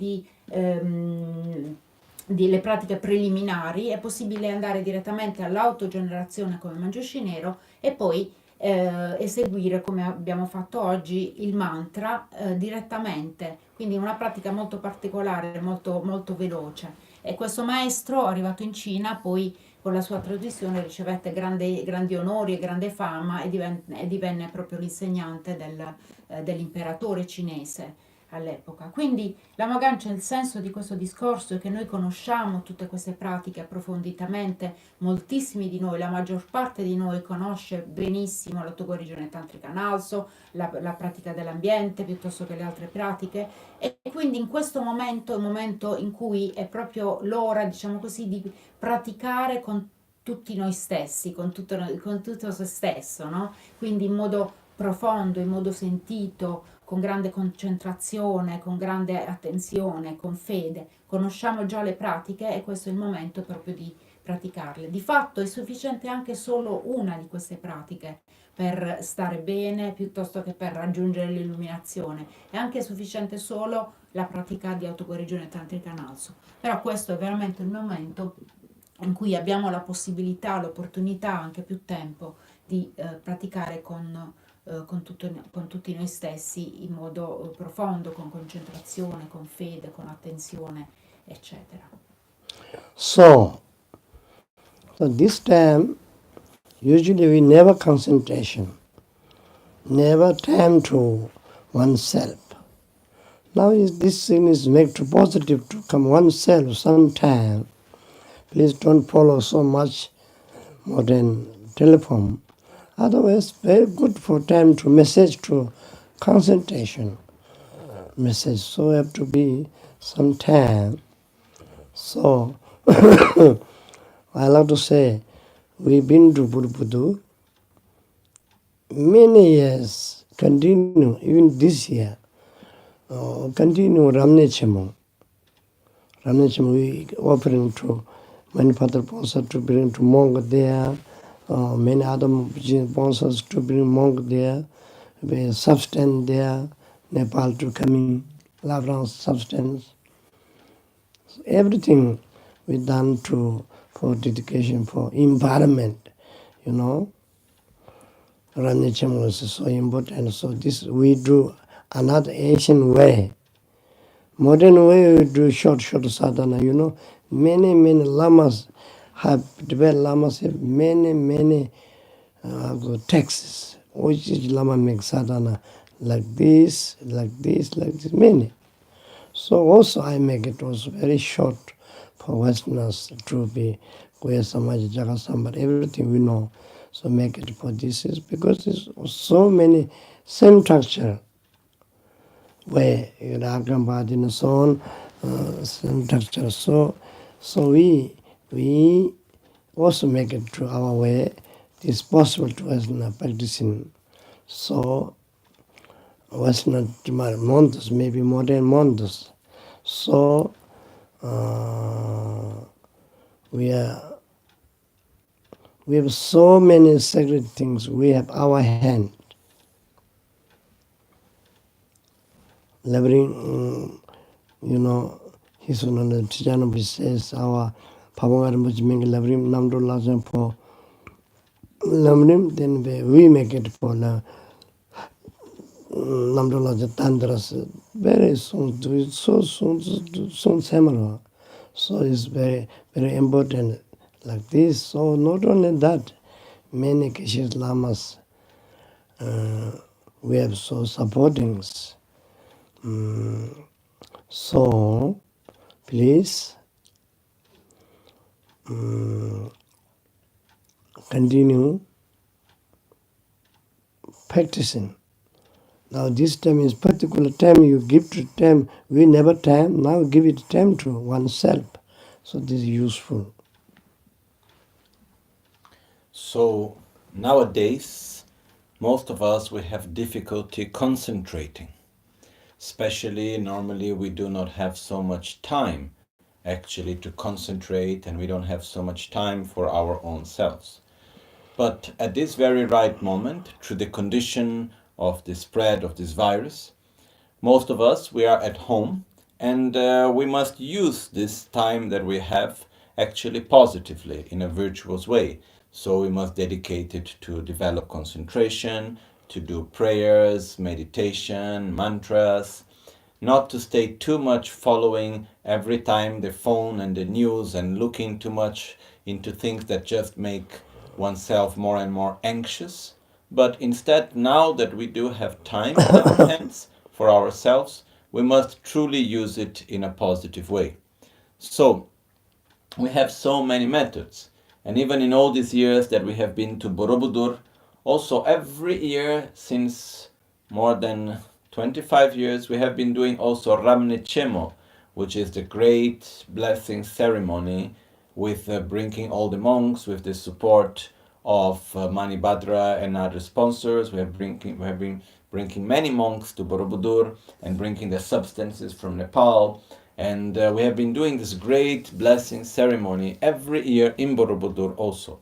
le pratiche preliminari, è possibile andare direttamente all'autogenerazione come Manjushri nero e poi eseguire, come abbiamo fatto oggi, il mantra direttamente, quindi una pratica molto particolare, molto, molto veloce. E questo maestro, arrivato in Cina, poi con la sua tradizione ricevette grandi onori e grande fama, e divenne proprio l'insegnante dell'imperatore cinese. all'epoca. Quindi Lama Gangchen, il senso di questo discorso è che noi conosciamo tutte queste pratiche approfonditamente, moltissimi di noi, la maggior parte di noi conosce benissimo l'autoguarigione tantrica Ngalso, la pratica dell'ambiente piuttosto che le altre pratiche, e quindi in questo momento è un momento in cui è proprio l'ora, diciamo così, di praticare con tutti noi stessi, con tutto se stesso, no? Quindi in modo profondo, in modo sentito, con grande concentrazione, con grande attenzione, con fede. Conosciamo già le pratiche e questo è il momento proprio di praticarle. Di fatto è sufficiente anche solo una di queste pratiche per stare bene piuttosto che per raggiungere l'illuminazione. È anche sufficiente solo la pratica di autoguarigione tantrica Ngalso. Però questo è veramente il momento in cui abbiamo la possibilità, l'opportunità, anche più tempo, di praticare con tutti noi stessi in modo profondo, con concentrazione, con fede, con attenzione, eccetera. So this time, usually we never concentration, never time to oneself. Now this thing is make to positive to come oneself sometime. Please don't follow so much modern telephone. Otherwise, very good for time to message to concentration message. So have to be some time. So I love to say, we've been to Buddha many years, continue, even this year, continue Ramnechemo. Ramnechemo, we offering to many Father sponsors to bring to monk there, many other sponsors to bring monk there, substance there, Nepal to coming, Lavran substance. Everything we done for dedication, for environment, you know. Ramnechemo is so important. So this we do another Asian way. Modern way we do short sadhana, you know. Many lamas have developed, lamas have many texts. Which is lama make sadhana like this, many. So also I make it also very short for Westerners to be Goya Samaj, Jagasambhar, everything we know. So make it for this is because there's so many same structure where Ragambad and so on, same structure. So we also make it to our way. It is possible to Western practicing. So Western mondos, maybe modern mondos. So we have so many sacred things. We have our hand. Labyrinth, you know, his own Tijanobi says our Pavangar Mujming Labyrinth Namdo Lazam for Labyrinth, then we make it for Namdo Lazam Tandras. Very soon, so soon similar. So it's very important like this. So not only that, many Kishis Lamas we have so supportings. So please continue practicing. Now this time is particular time you give to time. We never time, now give it time to oneself. So this is useful. So nowadays, most of us, we have difficulty concentrating. Especially, normally we do not have so much time actually to concentrate, and we don't have so much time for our own selves. But at this very right moment, through the condition of the spread of this virus, most of us, we are at home, and we must use this time that we have actually positively in a virtuous way. So we must dedicate it to develop concentration, to do prayers, meditation, mantras, not to stay too much following every time the phone and the news and looking too much into things that just make oneself more and more anxious. But instead, now that we do have time in our hands for ourselves, we must truly use it in a positive way. So, we have so many methods. And even in all these years that we have been to Borobudur, also every year since more than 25 years, we have been doing also Ramne Chemo, which is the great blessing ceremony with bringing all the monks with the support of Mani Badra and other sponsors. We have been bringing many monks to Borobudur and bringing the substances from Nepal. And we have been doing this great blessing ceremony every year in Borobudur also.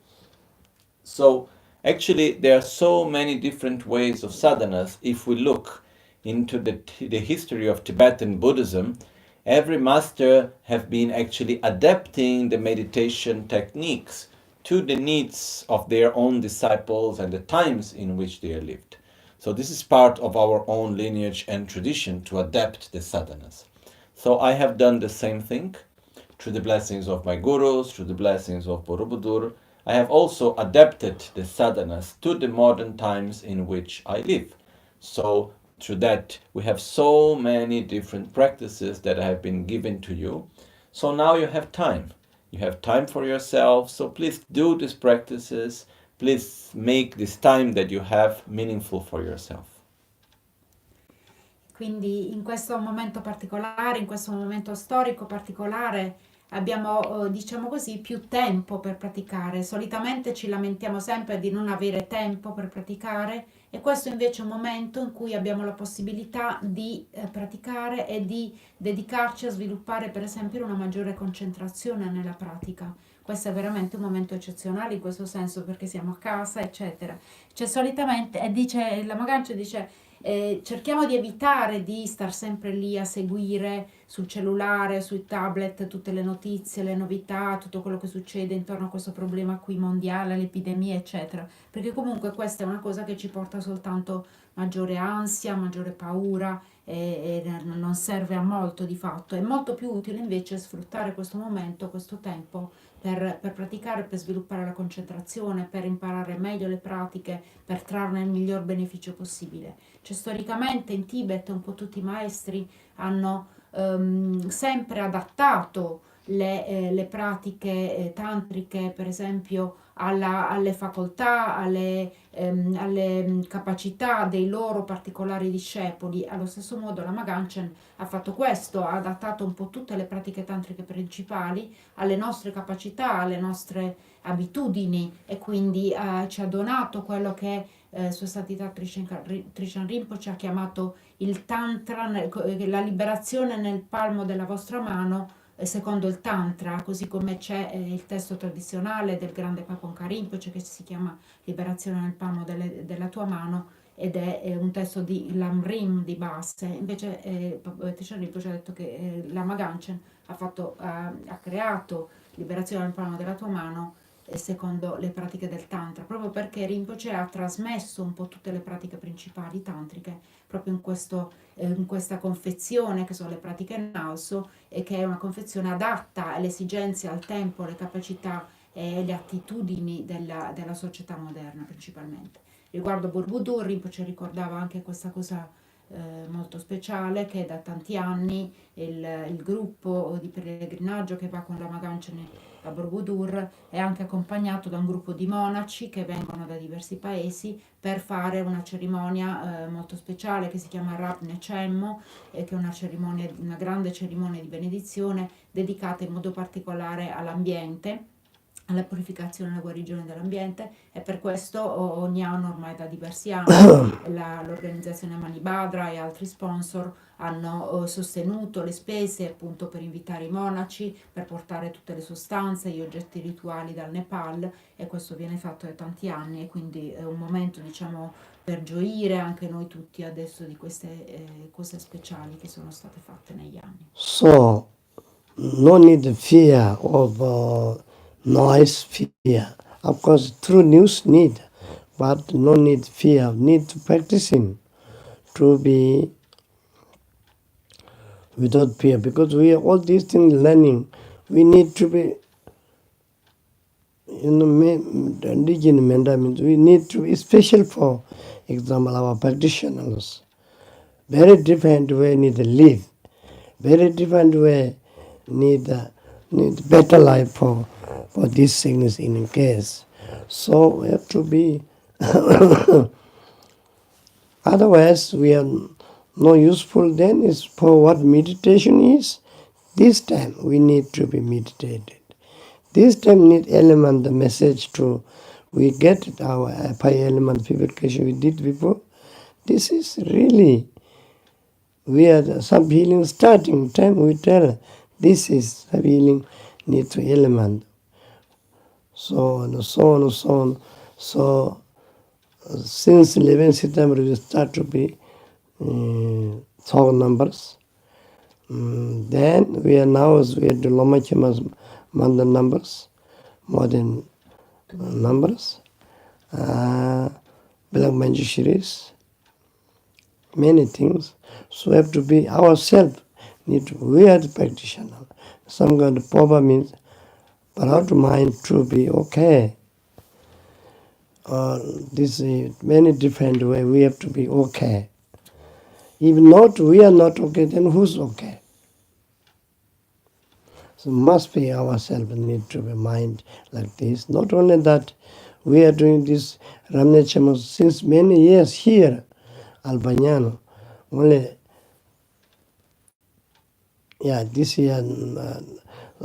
So actually there are so many different ways of sadhanas. If we look into the history of Tibetan Buddhism, every master have been actually adapting the meditation techniques to the needs of their own disciples and the times in which they lived. So this is part of our own lineage and tradition to adapt the sadhanas. So I have done the same thing through the blessings of my gurus, through the blessings of Borobudur. I have also adapted the sadhanas to the modern times in which I live. So through that, we have so many different practices that have been given to you. So now you have time. You have time for yourself. So please do these practices. Please make this time that you have meaningful for yourself. Quindi in questo momento particolare, in questo momento storico particolare, abbiamo, diciamo così, più tempo per praticare. Solitamente ci lamentiamo sempre di non avere tempo per praticare e questo invece è un momento in cui abbiamo la possibilità di praticare e di dedicarci a sviluppare per esempio una maggiore concentrazione nella pratica. Questo è veramente un momento eccezionale in questo senso perché siamo a casa, eccetera. Cioè solitamente, e dice, Lama Gangchen dice, cerchiamo di evitare di star sempre lì a seguire sul cellulare, sui tablet, tutte le notizie, le novità, tutto quello che succede intorno a questo problema qui mondiale, l'epidemia, eccetera. Perché comunque questa è una cosa che ci porta soltanto maggiore ansia, maggiore paura e non serve a molto di fatto. È molto più utile invece sfruttare questo momento, questo tempo per praticare, per sviluppare la concentrazione, per imparare meglio le pratiche, per trarne il miglior beneficio possibile. Cioè, storicamente in Tibet un po' tutti i maestri hanno sempre adattato le pratiche tantriche, per esempio, alle facoltà, alle capacità dei loro particolari discepoli. Allo stesso modo Lama Gangchen ha fatto questo, ha adattato un po' tutte le pratiche tantriche principali alle nostre capacità, alle nostre abitudini e quindi ci ha donato quello che Sua Santità Trishan Rinpoche ha chiamato il Tantra, la liberazione nel palmo della vostra mano, secondo il Tantra, così come c'è il testo tradizionale del grande Paponka Rinpoche che si chiama Liberazione nel palmo della tua mano ed è un testo di Lamrim di base. Invece Trishan Rinpoche ha detto che Lama Gangchen ha creato Liberazione nel palmo della tua mano secondo le pratiche del Tantra, proprio perché Rinpoche ha trasmesso un po' tutte le pratiche principali tantriche proprio in questa confezione che sono le pratiche Ngalso e che è una confezione adatta alle esigenze, al tempo, alle capacità e alle attitudini della società moderna principalmente. Riguardo Borobudur, Rinpoche ricordava anche questa cosa molto speciale che da tanti anni il gruppo di pellegrinaggio che va con Lama Gangchen a Borobudur è anche accompagnato da un gruppo di monaci che vengono da diversi paesi per fare una cerimonia molto speciale che si chiama Ramne Chemo che è una grande cerimonia di benedizione dedicata in modo particolare all'ambiente, alla purificazione e alla guarigione dell'ambiente e per questo ogni anno, ormai da diversi anni, l'organizzazione Mani Badra e altri sponsor hanno sostenuto le spese appunto per invitare i monaci, per portare tutte le sostanze, gli oggetti rituali dal Nepal e questo viene fatto da tanti anni e quindi è un momento diciamo per gioire anche noi tutti adesso di queste cose speciali che sono state fatte negli anni. So, no need fear of noise, fear. Of course, true news need, but no need fear. Need to practicing to be without fear, because we are all these things learning. We need to be, means we need to be special for example, our practitioners. Very different way need to live. Very different way need better life for this things in case. So we have to be otherwise we are no useful then is for what meditation is. This time we need to be meditated. This time need element the message to we get our 5 element purification we did before. This is really we are some healing starting time we tell this is some healing need to element. So on, so on, so on. So since 11 September we start to be 1,000 numbers. Then we are now we are the Lama Chema's Manda numbers, modern numbers, Black Manjushris, many things. So we have to be ourselves. We are the practitioner. Some kind of power means, but how to mind to be okay. This is many different way. We have to be okay. If not, we are not okay, then who's okay? So must be ourselves need to be mind like this. Not only that, we are doing this Ramnechama since many years here, Albaniano. Only, this year,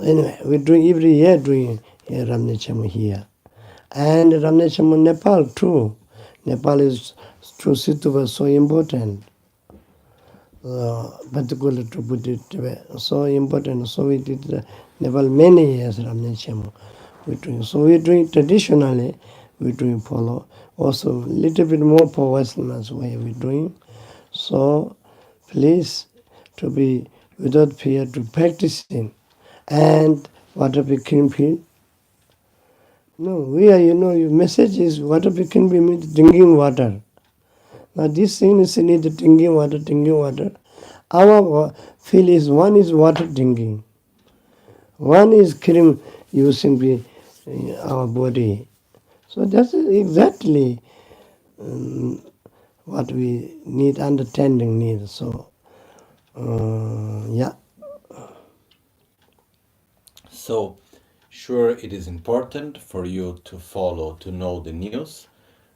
anyway, we're doing every year doing Ramnechama here. And Ramnechama Nepal too. Nepal is to Situva so important. Particularly to Buddhist, so important. So we did Nepal many years Ramnechama. So we're doing traditionally, we're doing follow. Also a little bit more for Westerners way we're doing. So please to be without fear to practicing. And water became feel. No, we are, your message is water became means drinking water. Now this thing is need drinking water. Our feel is one is water drinking. One is cream using our body. So that's exactly what we need, understanding need. So, So, sure, it is important for you to follow, to know the news,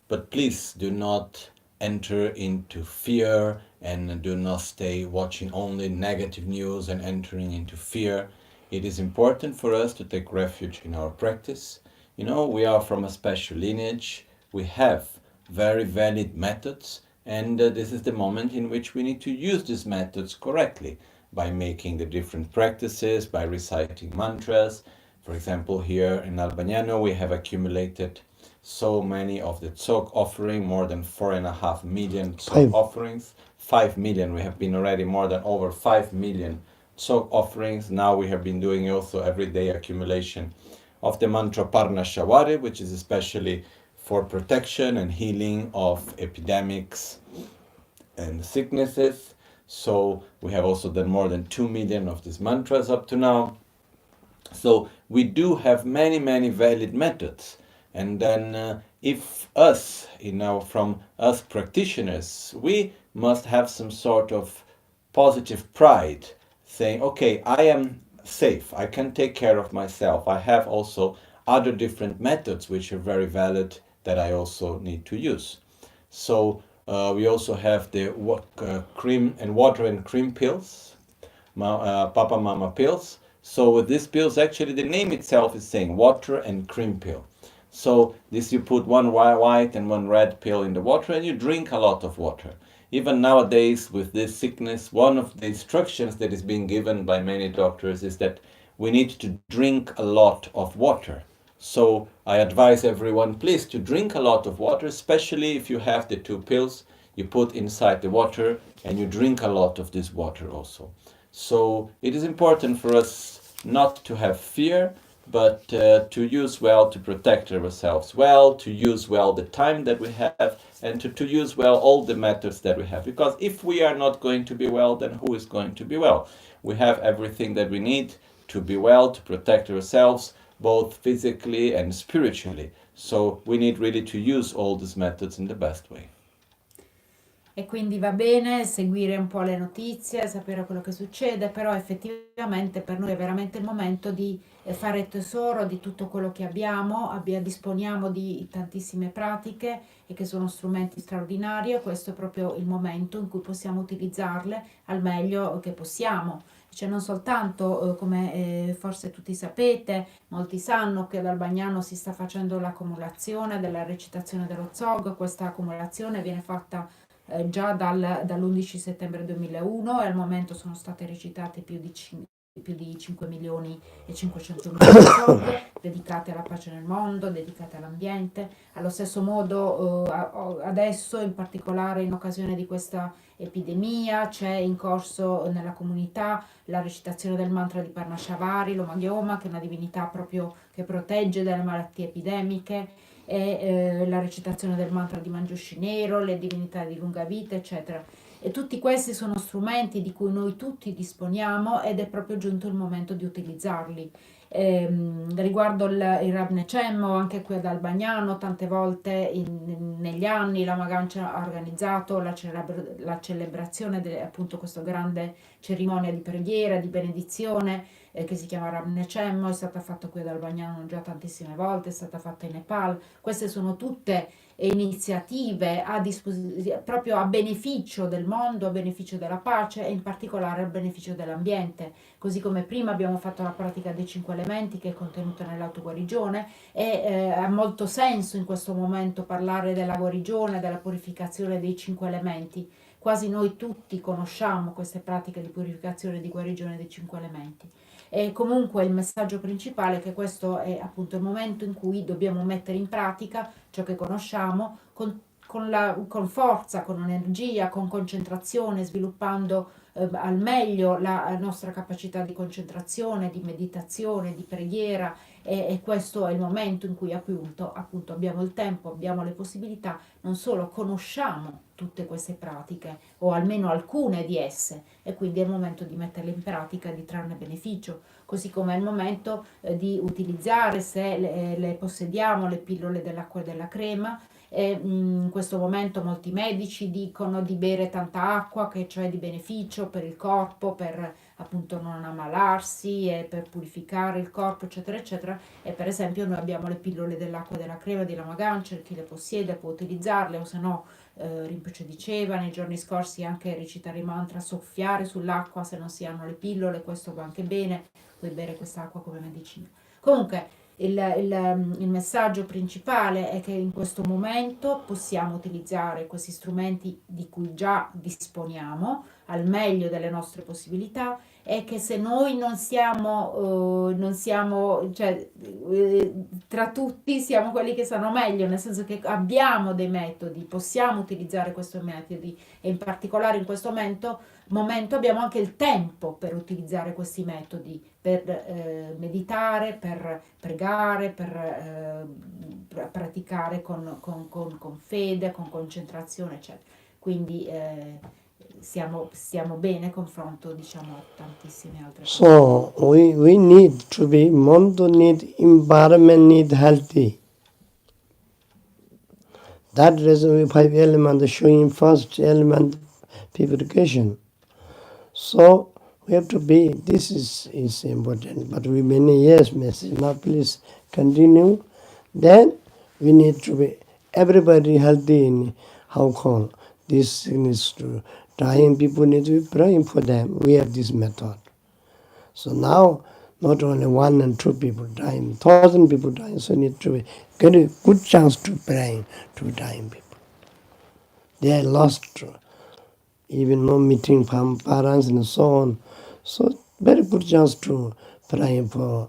but please do not enter into fear and do not stay watching only negative news and entering into fear. It is important for us to take refuge in our practice. We are from a special lineage. We have very valid methods, and this is the moment in which we need to use these methods correctly by making the different practices, by reciting mantras. For example, here in Albaniano, we have accumulated so many of the tsok offering, more than 4.5 million tsok offerings. 5 million, we have been already more than over 5 million tsok offerings. Now we have been doing also everyday accumulation of the mantra Parna Shawari, which is especially for protection and healing of epidemics and sicknesses. So we have also done more than 2 million of these mantras up to now. So we do have many, many valid methods. And then if us, from us practitioners, we must have some sort of positive pride, saying, okay, I am safe, I can take care of myself. I have also other different methods which are very valid that I also need to use. So we also have the cream and water and cream pills, Papa Mama pills. So with these pills, actually the name itself is saying water and cream pill. So this you put one white and one red pill in the water and you drink a lot of water. Even nowadays with this sickness, one of the instructions that is being given by many doctors is that we need to drink a lot of water. So I advise everyone, please, to drink a lot of water, especially if you have the 2 pills, you put inside the water and you drink a lot of this water also. So it is important for us not to have fear, but to use well, to protect ourselves well, to use well the time that we have, and to use well all the methods that we have. Because if we are not going to be well, then who is going to be well? We have everything that we need to be well, to protect ourselves, both physically and spiritually. So we need really to use all these methods in the best way. e quindi va bene seguire un po' le notizie, sapere quello che succede, però effettivamente per noi è veramente il momento di fare tesoro di tutto quello che abbiamo, disponiamo di tantissime pratiche e che sono strumenti straordinari e questo è proprio il momento in cui possiamo utilizzarle al meglio che possiamo. Cioè non soltanto, come forse tutti sapete, molti sanno che dal Bagnano si sta facendo l'accumulazione della recitazione dello Zog, questa accumulazione viene fatta già dall'11 settembre 2001 e al momento sono state recitate più di 5 milioni e 500 mila Zog dedicate alla pace nel mondo, dedicate all'ambiente. Allo stesso modo adesso, in particolare in occasione di questa epidemia, c'è in corso nella comunità la recitazione del mantra di Parnashavari, Lama Gangchen, che è una divinità proprio che protegge dalle malattie epidemiche, e la recitazione del mantra di Manjushri Nero, le divinità di lunga vita, eccetera. E tutti questi sono strumenti di cui noi tutti disponiamo ed è proprio giunto il momento di utilizzarli. Riguardo il Rab Necemmo, anche qui ad Albagnano, tante volte negli anni Lama Gangchen ha organizzato la celebrazione di appunto questa grande cerimonia di preghiera, di benedizione, che si chiama Rab Necemmo, è stata fatta qui ad Albagnano già tantissime volte, è stata fatta in Nepal. Queste sono tutte iniziative proprio a beneficio del mondo, a beneficio della pace e in particolare a beneficio dell'ambiente. Così come prima abbiamo fatto la pratica dei 5 elementi che è contenuta nell'autoguarigione e ha molto senso in questo momento parlare della guarigione, della purificazione dei 5 elementi. Quasi noi tutti conosciamo queste pratiche di purificazione e di guarigione dei 5 elementi. E comunque il messaggio principale è che questo è appunto il momento in cui dobbiamo mettere in pratica ciò che conosciamo con forza, con energia, con concentrazione, sviluppando al meglio la nostra capacità di concentrazione, di meditazione, di preghiera e questo è il momento in cui appunto abbiamo il tempo, abbiamo le possibilità, non solo conosciamo tutte queste pratiche o almeno alcune di esse e quindi è il momento di metterle in pratica e di trarne beneficio, così come è il momento di utilizzare, se le possediamo, le pillole dell'acqua e della crema. E in questo momento molti medici dicono di bere tanta acqua, che cioè di beneficio per il corpo, per appunto non ammalarsi e per purificare il corpo, eccetera, eccetera. E per esempio noi abbiamo le pillole dell'acqua e della crema di Lama Gangchen, chi le possiede può utilizzarle, o se no Rinpoche diceva nei giorni scorsi anche recitare i mantra, soffiare sull'acqua se non si hanno le pillole, questo va anche bene, puoi bere quest'acqua come medicina. Comunque il messaggio principale è che in questo momento possiamo utilizzare questi strumenti di cui già disponiamo al meglio delle nostre possibilità e che se noi non siamo cioè, tra tutti siamo quelli che sanno meglio, nel senso che abbiamo dei metodi, possiamo utilizzare questi metodi e in particolare in questo momento abbiamo anche il tempo per utilizzare questi metodi, per meditare, per pregare, per praticare con fede, con concentrazione, eccetera. Quindi stiamo bene confronto, diciamo, a tantissime altre cose. So we need to be mondo need environment need healthy. That reason we 5 elements showing first element purification. So we have to be, this is important, but we many years message. Now please continue. Then we need to be everybody healthy in how call this sickness to dying people need to be praying for them. We have this method. So now not only 1 and 2 people dying, 1,000 people dying, so need to be get a good chance to pray to dying people. They are lost, even no meeting from parents and so on. So very good chance to pray for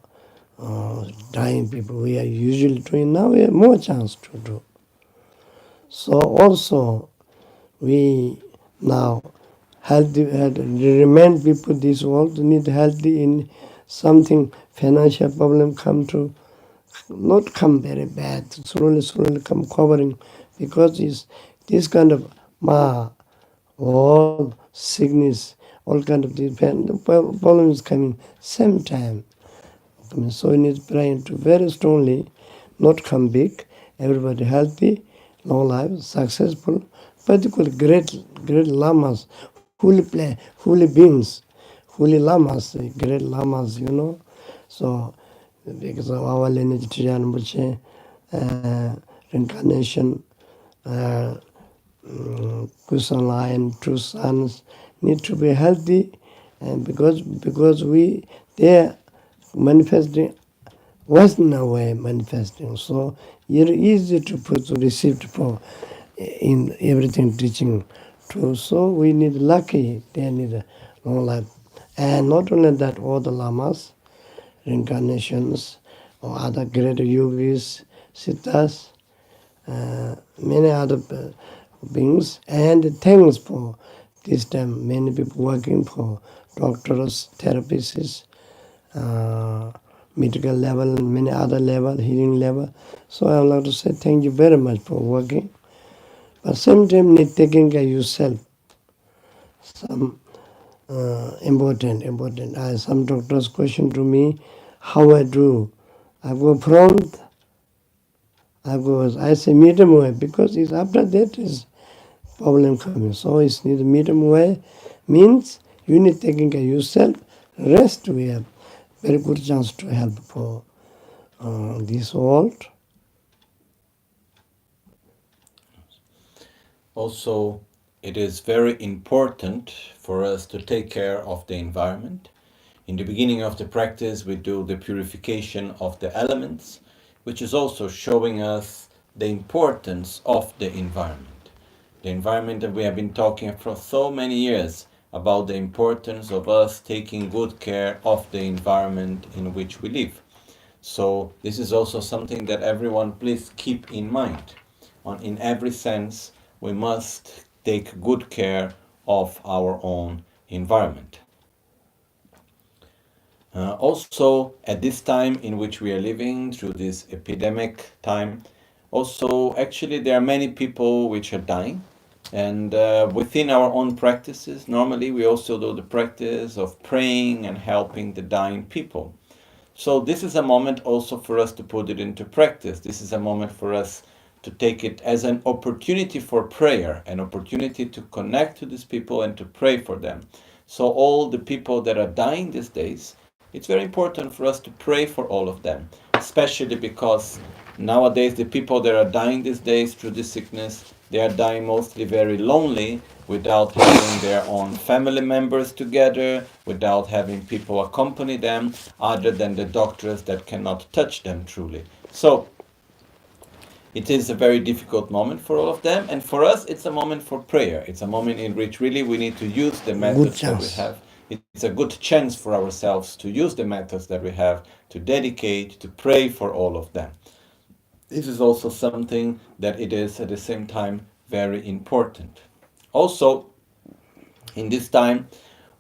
dying people. We are usually doing now. We have more chance to do. So also we now healthy remind people this world need healthy in something financial problem come to not come very bad, slowly come covering because this kind of all sickness, all kind of problems coming same time. So we need praying to very strongly, not come big, everybody healthy, long life, successful, particular great lamas, holy beings, holy lamas, great lamas, So, because of our lineage, Rinpoche, reincarnation, Kusala and true sons need to be healthy, and because they are manifesting Western way manifesting, so it's easy to receive for in everything teaching true. So we need lucky, they need a long life. And not only that, all the lamas, reincarnations, or other great yogis, siddhas, many other beings, and thanks for this time many people working for doctors, therapists, medical level, and many other level, healing level. So I would like to say thank you very much for working. But same time need taking care of yourself. Some important. Some doctors question to me, how I do. I go front, I say medium way, because it's after that is problem coming. So it's need medium way, means you need taking care of yourself. Rest we have very good chance to help for this world. Also, it is very important for us to take care of the environment. In the beginning of the practice, we do the purification of the elements, which is also showing us the importance of the environment. The environment that we have been talking for so many years about the importance of us taking good care of the environment in which we live. So this is also something that everyone please keep in mind. In every sense, we must take good care of our own environment. Also, at this time in which we are living through this epidemic time, also actually there are many people which are dying, and within our own practices, normally we also do the practice of praying and helping the dying people. So this is a moment also for us to put it into practice. This is a moment for us to take it as an opportunity for prayer, an opportunity to connect to these people and to pray for them. So all the people that are dying these days, it's very important for us to pray for all of them, especially because nowadays the people that are dying these days through this sickness, they are dying mostly very lonely, without having their own family members together, without having people accompany them, other than the doctors that cannot touch them truly. So it is a very difficult moment for all of them, and for us it's a moment for prayer. It's a moment in which really we need to use the methods that we have. It's a good chance for ourselves to use the methods that we have, to dedicate, to pray for all of them. This is also something that it is at the same time very important. Also, in this time,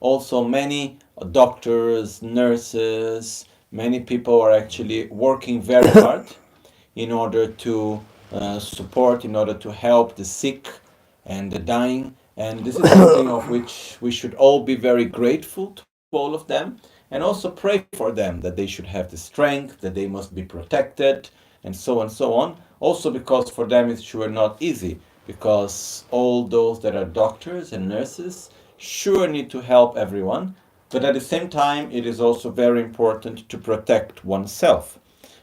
also many doctors, nurses, many people are actually working very hard in order to support, in order to help the sick and the dying. And this is something of which we should all be very grateful to all of them, and also pray for them, that they should have the strength, that they must be protected, and so on. Also because for them it's sure not easy, because all those that are doctors and nurses sure need to help everyone, but at the same time it is also very important to protect oneself,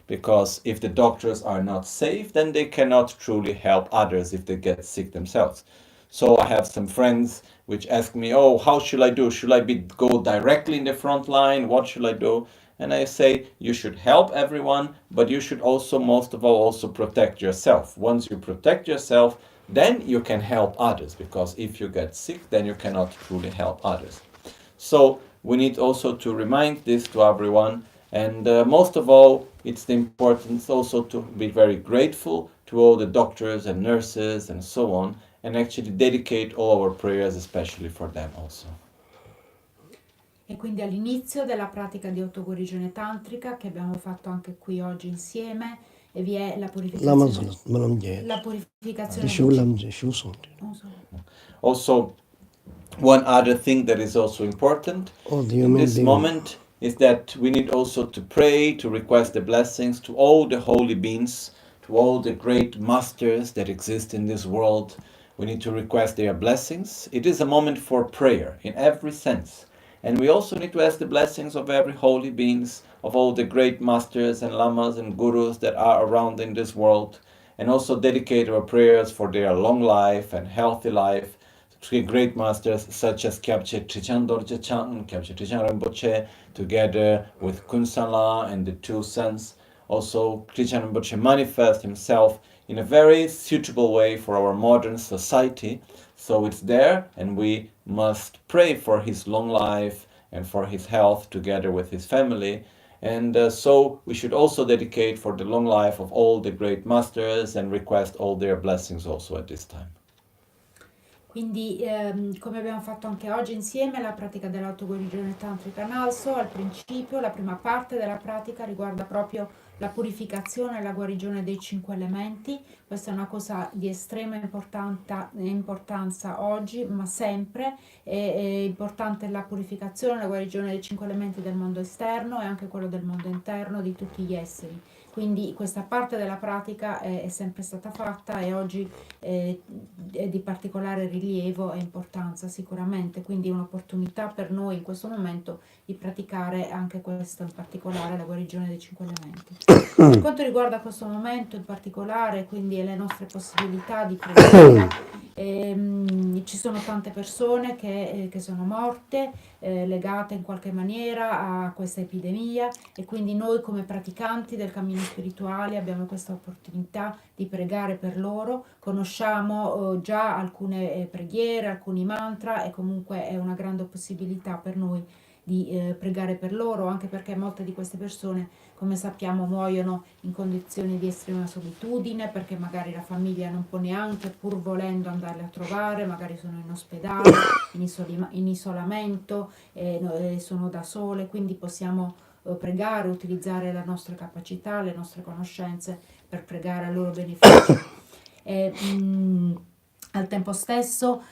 because if the doctors are not safe, then they cannot truly help others if they get sick themselves. So I have some friends which ask me, oh, how should I do? Should I go directly in the front line? What should I do? And I say, you should help everyone, but you should also, most of all, also protect yourself. Once you protect yourself, then you can help others, because if you get sick, then you cannot truly help others. So we need also to remind this to everyone, and most of all, it's the importance also to be very grateful to all the doctors and nurses and so on, and actually dedicate all our prayers especially for them also. E quindi all'inizio della pratica di autoguarigione tantrica, che abbiamo fatto anche qui oggi insieme, e vi è la purificazione. La purificazione. Also, one other thing that is also important in this moment is that we need also to pray, to request the blessings to all the holy beings, to all the great masters that exist in this world, We need to request their blessings. It is a moment for prayer in every sense. And we also need to ask the blessings of every holy beings, of all the great masters and lamas and gurus that are around in this world, and also dedicate our prayers for their long life and healthy life to great masters such as Kyabche Trichan Dorje Chan, Kyabche Trichan Rinpoche, together with Kunsala and the two sons. Also, Trichan Rinpoche manifests himself in a very suitable way for our modern society. So it's there, and we must pray for his long life and for his health together with his family. And so we should also dedicate for the long life of all the great masters and request all their blessings also at this time. Quindi, come abbiamo fatto anche oggi insieme, la pratica dell'autoguarigione tantrica Ngalso, al principio, la prima parte della pratica riguarda proprio la purificazione e la guarigione dei 5 elementi. Questa è una cosa di estrema importanza oggi, ma sempre. È importante la purificazione e la guarigione dei 5 elementi del mondo esterno e anche quello del mondo interno di tutti gli esseri. Quindi questa parte della pratica è sempre stata fatta e oggi è di particolare rilievo e importanza sicuramente, quindi è un'opportunità per noi in questo momento di praticare anche questo in particolare, la guarigione dei 5 elementi. Per quanto riguarda questo momento in particolare, quindi le nostre possibilità di preghiera, ci sono tante persone che sono morte, legate in qualche maniera a questa epidemia, e quindi noi come praticanti del cammino spirituale abbiamo questa opportunità di pregare per loro. Conosciamo già alcune preghiere, alcuni mantra, e comunque è una grande possibilità per noi di pregare per loro, anche perché molte di queste persone, come sappiamo, muoiono in condizioni di estrema solitudine, perché magari la famiglia non può neanche, pur volendo, andarle a trovare, magari sono in ospedale, in isolamento, sono da sole, quindi possiamo pregare, utilizzare la nostra capacità, le nostre conoscenze per pregare a loro beneficio. Al tempo stesso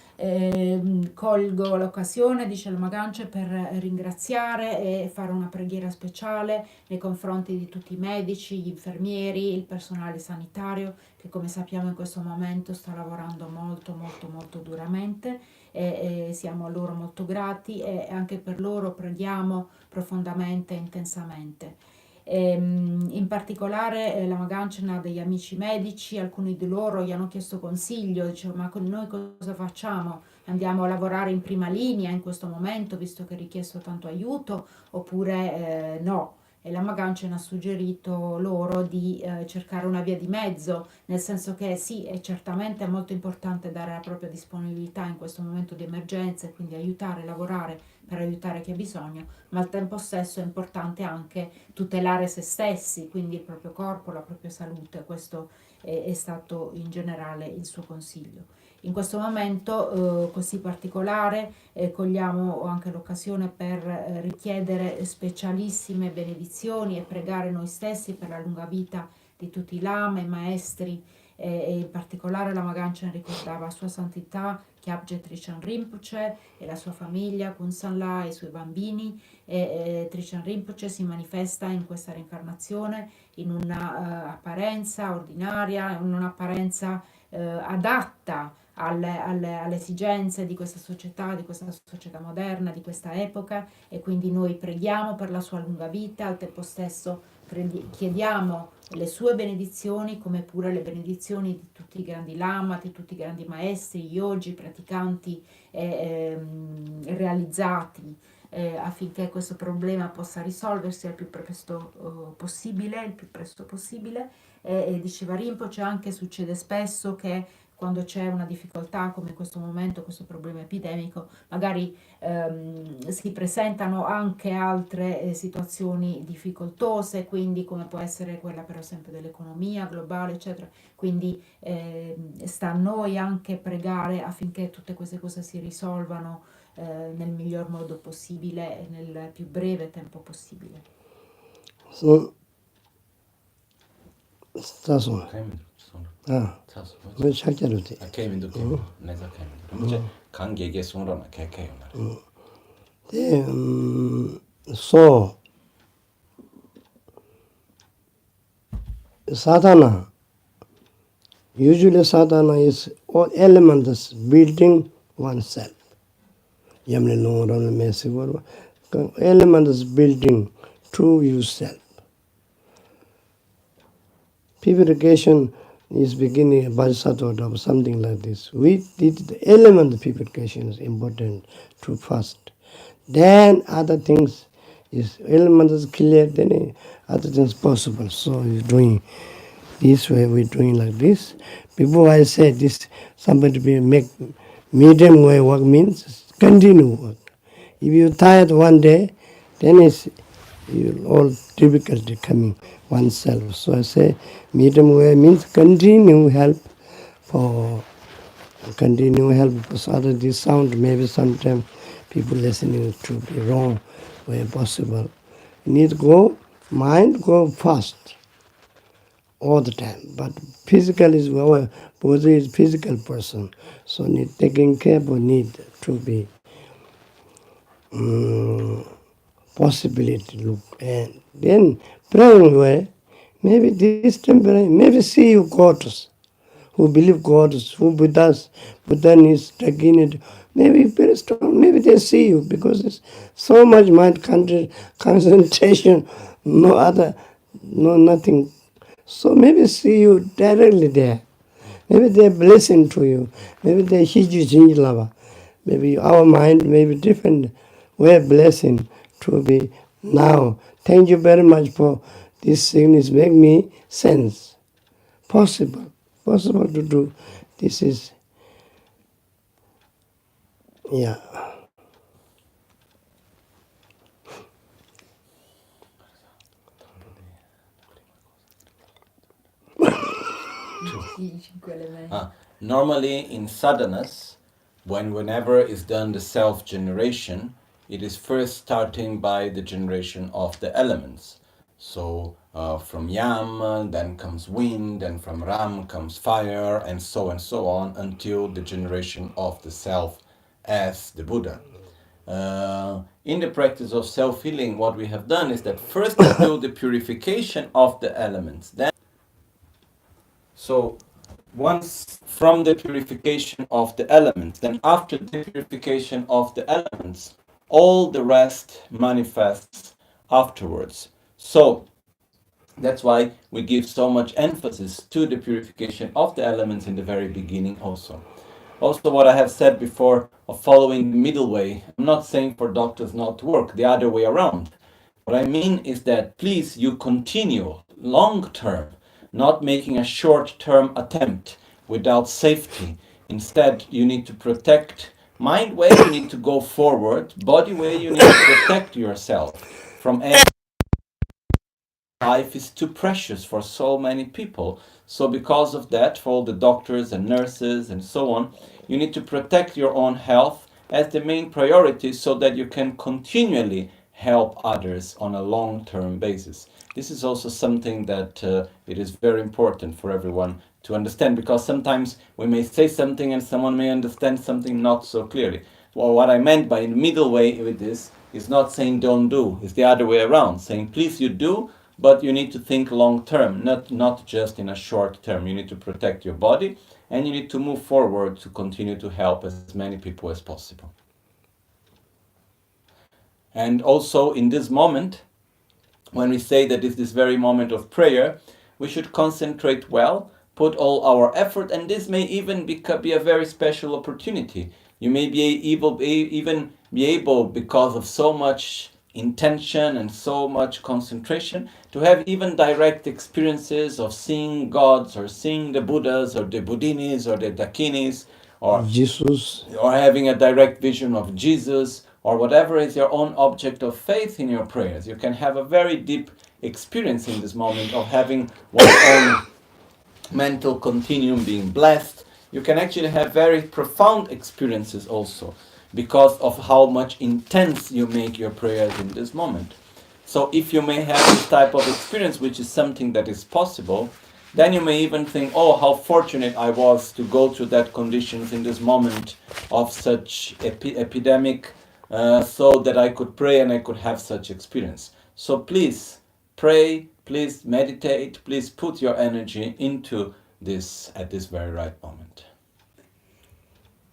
colgo l'occasione, dice Lama Gangchen, per ringraziare e fare una preghiera speciale nei confronti di tutti i medici, gli infermieri, il personale sanitario che, come sappiamo, in questo momento sta lavorando molto duramente, e siamo a loro molto grati, e anche per loro preghiamo profondamente e intensamente. In particolare Lama Gangchen ha degli amici medici, alcuni di loro gli hanno chiesto consiglio, dicevano: ma con noi cosa facciamo? Andiamo a lavorare in prima linea in questo momento, visto che è richiesto tanto aiuto, oppure no? E Lama Gangchen ha suggerito loro di cercare una via di mezzo, nel senso che sì, è certamente molto importante dare la propria disponibilità in questo momento di emergenza, e quindi aiutare, lavorare per aiutare chi ha bisogno, ma al tempo stesso è importante anche tutelare se stessi, quindi il proprio corpo, la propria salute. Questo è stato in generale il suo consiglio. In questo momento così particolare cogliamo anche l'occasione per richiedere specialissime benedizioni e pregare noi stessi per la lunga vita di tutti i lama e maestri, e in particolare Lama Gangchen ricordava Sua Santità Kyabche Trichan Rinpoche e la sua famiglia, Kunsanla e i suoi bambini. Trichan Rinpoche si manifesta in questa reincarnazione in una apparenza ordinaria, in un'apparenza adatta alle esigenze di questa società moderna, di questa epoca, e quindi noi preghiamo per la sua lunga vita, al tempo stesso chiediamo le sue benedizioni, come pure le benedizioni di tutti i grandi lama, di tutti i grandi maestri, yogi, praticanti realizzati, affinché questo problema possa risolversi il più presto possibile. E diceva Rinpoche, anche succede spesso che quando c'è una difficoltà come in questo momento, questo problema epidemico, magari si presentano anche altre situazioni difficoltose, quindi come può essere quella per esempio dell'economia globale, eccetera. Quindi sta a noi anche pregare affinché tutte queste cose si risolvano nel miglior modo possibile e nel più breve tempo possibile. So, stato. 왜 찾자르지? 내가 먼저 관계에 손으로는 개개요. so sadhana Usually sadhana is all elements building oneself. Yamle long run messy elements building to yourself. Purification is beginning by Sattva or something like this. We did the element purification is important to first. Then other things is element is clear, then other things possible. So he's doing this way, we're doing like this. Before I said this, somebody will make medium way work means continue work. If you're tired one day, then it's all difficulty coming oneself. So I say medium way means continue help for because other this sound maybe sometimes people listening to be wrong way possible. You need to go, mind go fast all the time. But physical is our body is physical person. So need taking care of need to be possibility look and then praying way, maybe this temporary, maybe see you gods who believe gods, who Buddhas, Buddha is taking it, maybe very strong, maybe they see you because it's so much mind concentration, no other, no nothing. So maybe see you directly there. Maybe they're blessing to you. Maybe they hiji jinji lava. Maybe our mind may be different. We're blessing to be now. Thank you very much for this sickness. Make me sense. Possible to do. This is, yeah. Normally in sadhanas, whenever is done the self-generation, it is first starting by the generation of the elements. So from Yam, then comes wind, then from Ram comes fire, and so on, until the generation of the self as the Buddha. In the practice of self-healing, what we have done is that first we do the purification of the elements. So once from the purification of the elements, then after the purification of the elements, all the rest manifests afterwards. So that's why we give so much emphasis to the purification of the elements in the very beginning also. Also what I have said before of following the middle way, I'm not saying for doctors not to work, the other way around. What I mean is that please you continue long term, not making a short term attempt without safety. Instead, you need to protect mind way, you need to go forward, body way, you need to protect yourself from any. Life is too precious for so many people. So because of that, for all the doctors and nurses and so on, you need to protect your own health as the main priority so that you can continually help others on a long-term basis. This is also something that it is very important for everyone to understand, because sometimes we may say something and someone may understand something not so clearly. Well, what I meant by middle way with this is not saying don't do, it's the other way around, saying please you do, but you need to think long term, not just in a short term. You need to protect your body and you need to move forward to continue to help as many people as possible. And also in this moment, when we say that it's this very moment of prayer, we should concentrate well, put all our effort, and this may even be a very special opportunity. You may be even be able, because of so much intention and so much concentration, to have even direct experiences of seeing gods or seeing the Buddhas or the Buddhinis or the Dakinis or Jesus, or having a direct vision of Jesus or whatever is your own object of faith in your prayers. You can have a very deep experience in this moment of having one's own mental continuum being blessed. You can actually have very profound experiences also because of how much intense you make your prayers in this moment. So if you may have this type of experience, which is something that is possible, then you may even think, oh, how fortunate I was to go through that conditions in this moment of such epidemic, so that I could pray and I could have such experience. So please pray, please meditate, please put your energy into this at this very right moment.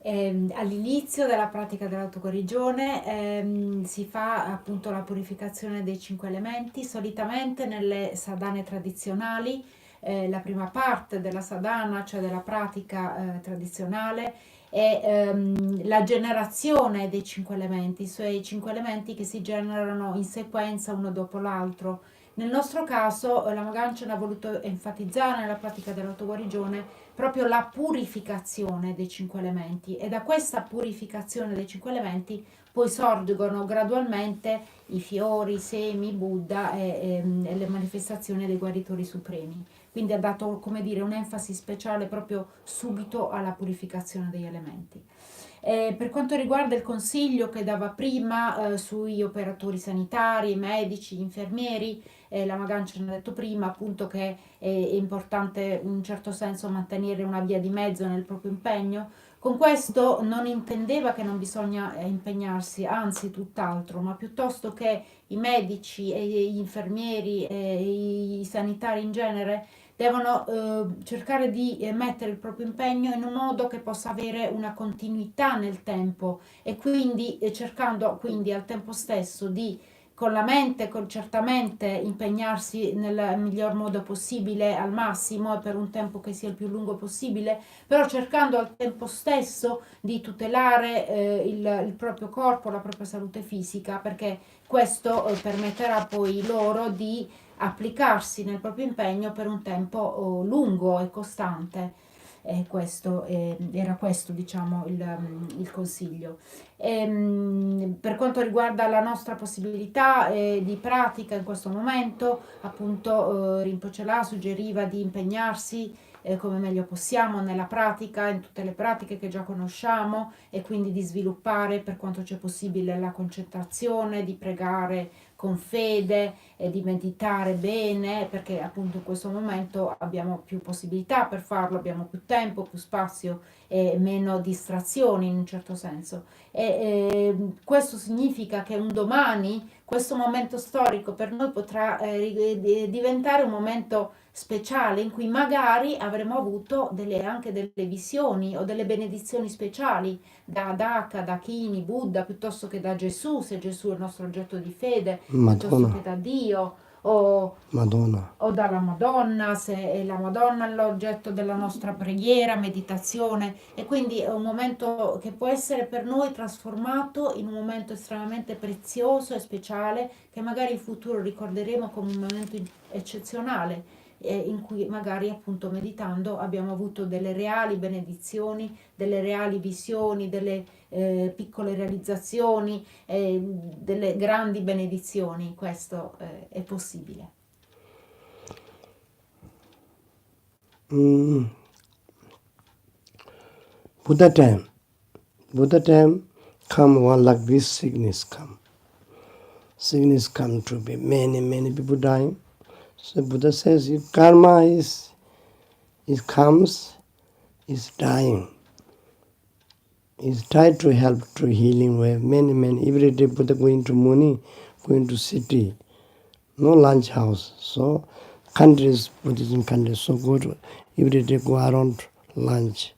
All'inizio della pratica dell'autoguarigione si fa appunto la purificazione dei 5 elementi, solitamente nelle sadhane tradizionali. La prima parte della sadhana, cioè della pratica tradizionale, è la generazione dei 5 elementi, cioè i 5 elementi che si generano in sequenza uno dopo l'altro. Nel nostro caso Lama Gangchen ha voluto enfatizzare nella pratica dell'autoguarigione proprio la purificazione dei 5 elementi, e da questa purificazione dei 5 elementi poi sorgono gradualmente i fiori, i semi, i Buddha e le manifestazioni dei guaritori supremi. Quindi ha dato, come dire, un'enfasi speciale proprio subito alla purificazione degli elementi. Per quanto riguarda il consiglio che dava prima sugli operatori sanitari, medici, infermieri, Lama Gangchen ha detto prima appunto che è importante in un certo senso mantenere una via di mezzo nel proprio impegno. Con questo non intendeva che non bisogna impegnarsi, anzi tutt'altro, ma piuttosto che i medici e gli infermieri e i sanitari in genere devono cercare di mettere il proprio impegno in un modo che possa avere una continuità nel tempo, e quindi cercando quindi al tempo stesso di con la mente certamente impegnarsi nel miglior modo possibile, al massimo e per un tempo che sia il più lungo possibile, però cercando al tempo stesso di tutelare il proprio corpo, la propria salute fisica, perché questo permetterà poi loro di applicarsi nel proprio impegno per un tempo lungo e costante. Era questo, diciamo, il consiglio. Per quanto riguarda la nostra possibilità di pratica in questo momento, appunto Rinpoche là suggeriva di impegnarsi come meglio possiamo nella pratica, in tutte le pratiche che già conosciamo, e quindi di sviluppare per quanto c'è possibile la concentrazione, di pregare con fede e di meditare bene, perché appunto in questo momento abbiamo più possibilità per farlo, abbiamo più tempo, più spazio e meno distrazioni in un certo senso. Questo significa che un domani questo momento storico per noi potrà diventare un momento speciale in cui magari avremo avuto anche delle visioni o delle benedizioni speciali da Dhaka, da Kini, Buddha, piuttosto che da Gesù, se Gesù è il nostro oggetto di fede, piuttosto che da Dio o dalla Madonna, se è la Madonna l'oggetto della nostra preghiera, meditazione. E quindi è un momento che può essere per noi trasformato in un momento estremamente prezioso e speciale, che magari in futuro ricorderemo come un momento eccezionale, in cui magari appunto meditando abbiamo avuto delle reali benedizioni, delle reali visioni, delle piccole realizzazioni, delle grandi benedizioni. Questo è possibile. Buddha time come one like this sickness come. Sickness come to be many people dying. So Buddha says if karma it comes, is dying. Is tried to help to healing way. Many every day Buddha going to Muni, going to city, no lunch house. So countries, Buddhism countries, so go to every day go around lunch.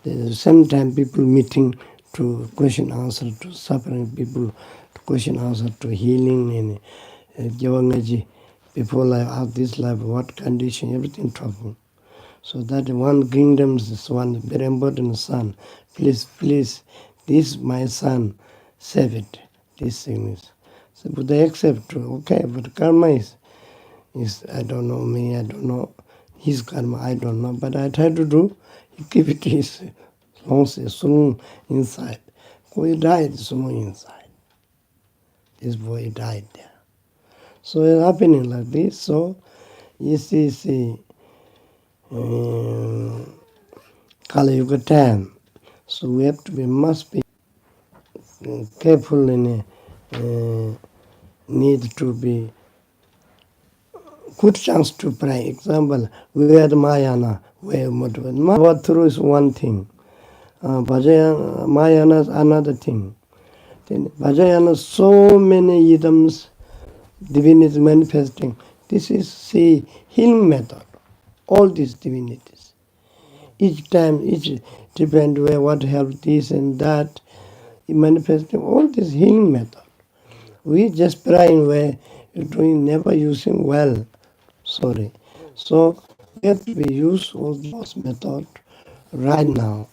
At the same time people meeting to question answer to suffering people, to question answer to healing and Javangaji, before life, after this life, what condition, everything talking. So that one kingdom is one very important son. Please, this my son, save it, this thing is. So Buddha accept, okay, but karma is I don't know me, I don't know his karma, I don't know, but I try to do, he keep it his soon inside. He died soon inside. This boy died there. So it's happening like this, so you see, Kali Yuga time. So we have to must be careful and need to be good chance to pray. Example, we had Mayana, where what through is one thing. Mayana is another thing. Then Vajrayana, so many items, divinity manifesting. This is healing method. all these divinities. Each time, each depend where what help this and that, manifesting all this healing method. We just praying where you're doing, never using well. Sorry. So we have to be use all those methods right now.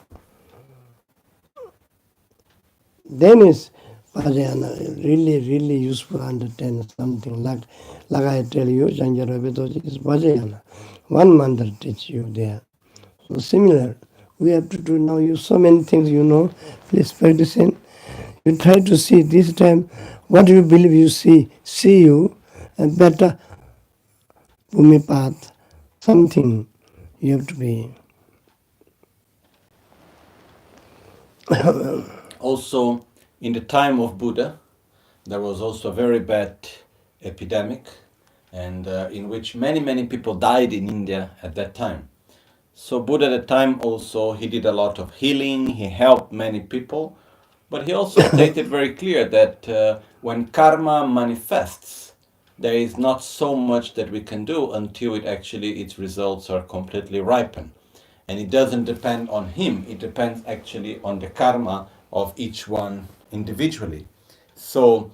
Then is Vajrayana really, really useful to understand something like I tell you, Janjaravedoji is Vajrayana. One mantra teach you there. So similar, we have to do now use so many things, please practice in. You try to see this time what you believe you see you, and better Bhumi path, something you have to be. Also, in the time of Buddha, there was also a very bad epidemic, and in which many people died in India at that time. So Buddha at the time also, he did a lot of healing, he helped many people, but he also stated very clear that when karma manifests, there is not so much that we can do until its results are completely ripened. And it doesn't depend on him, it depends actually on the karma of each one individually. So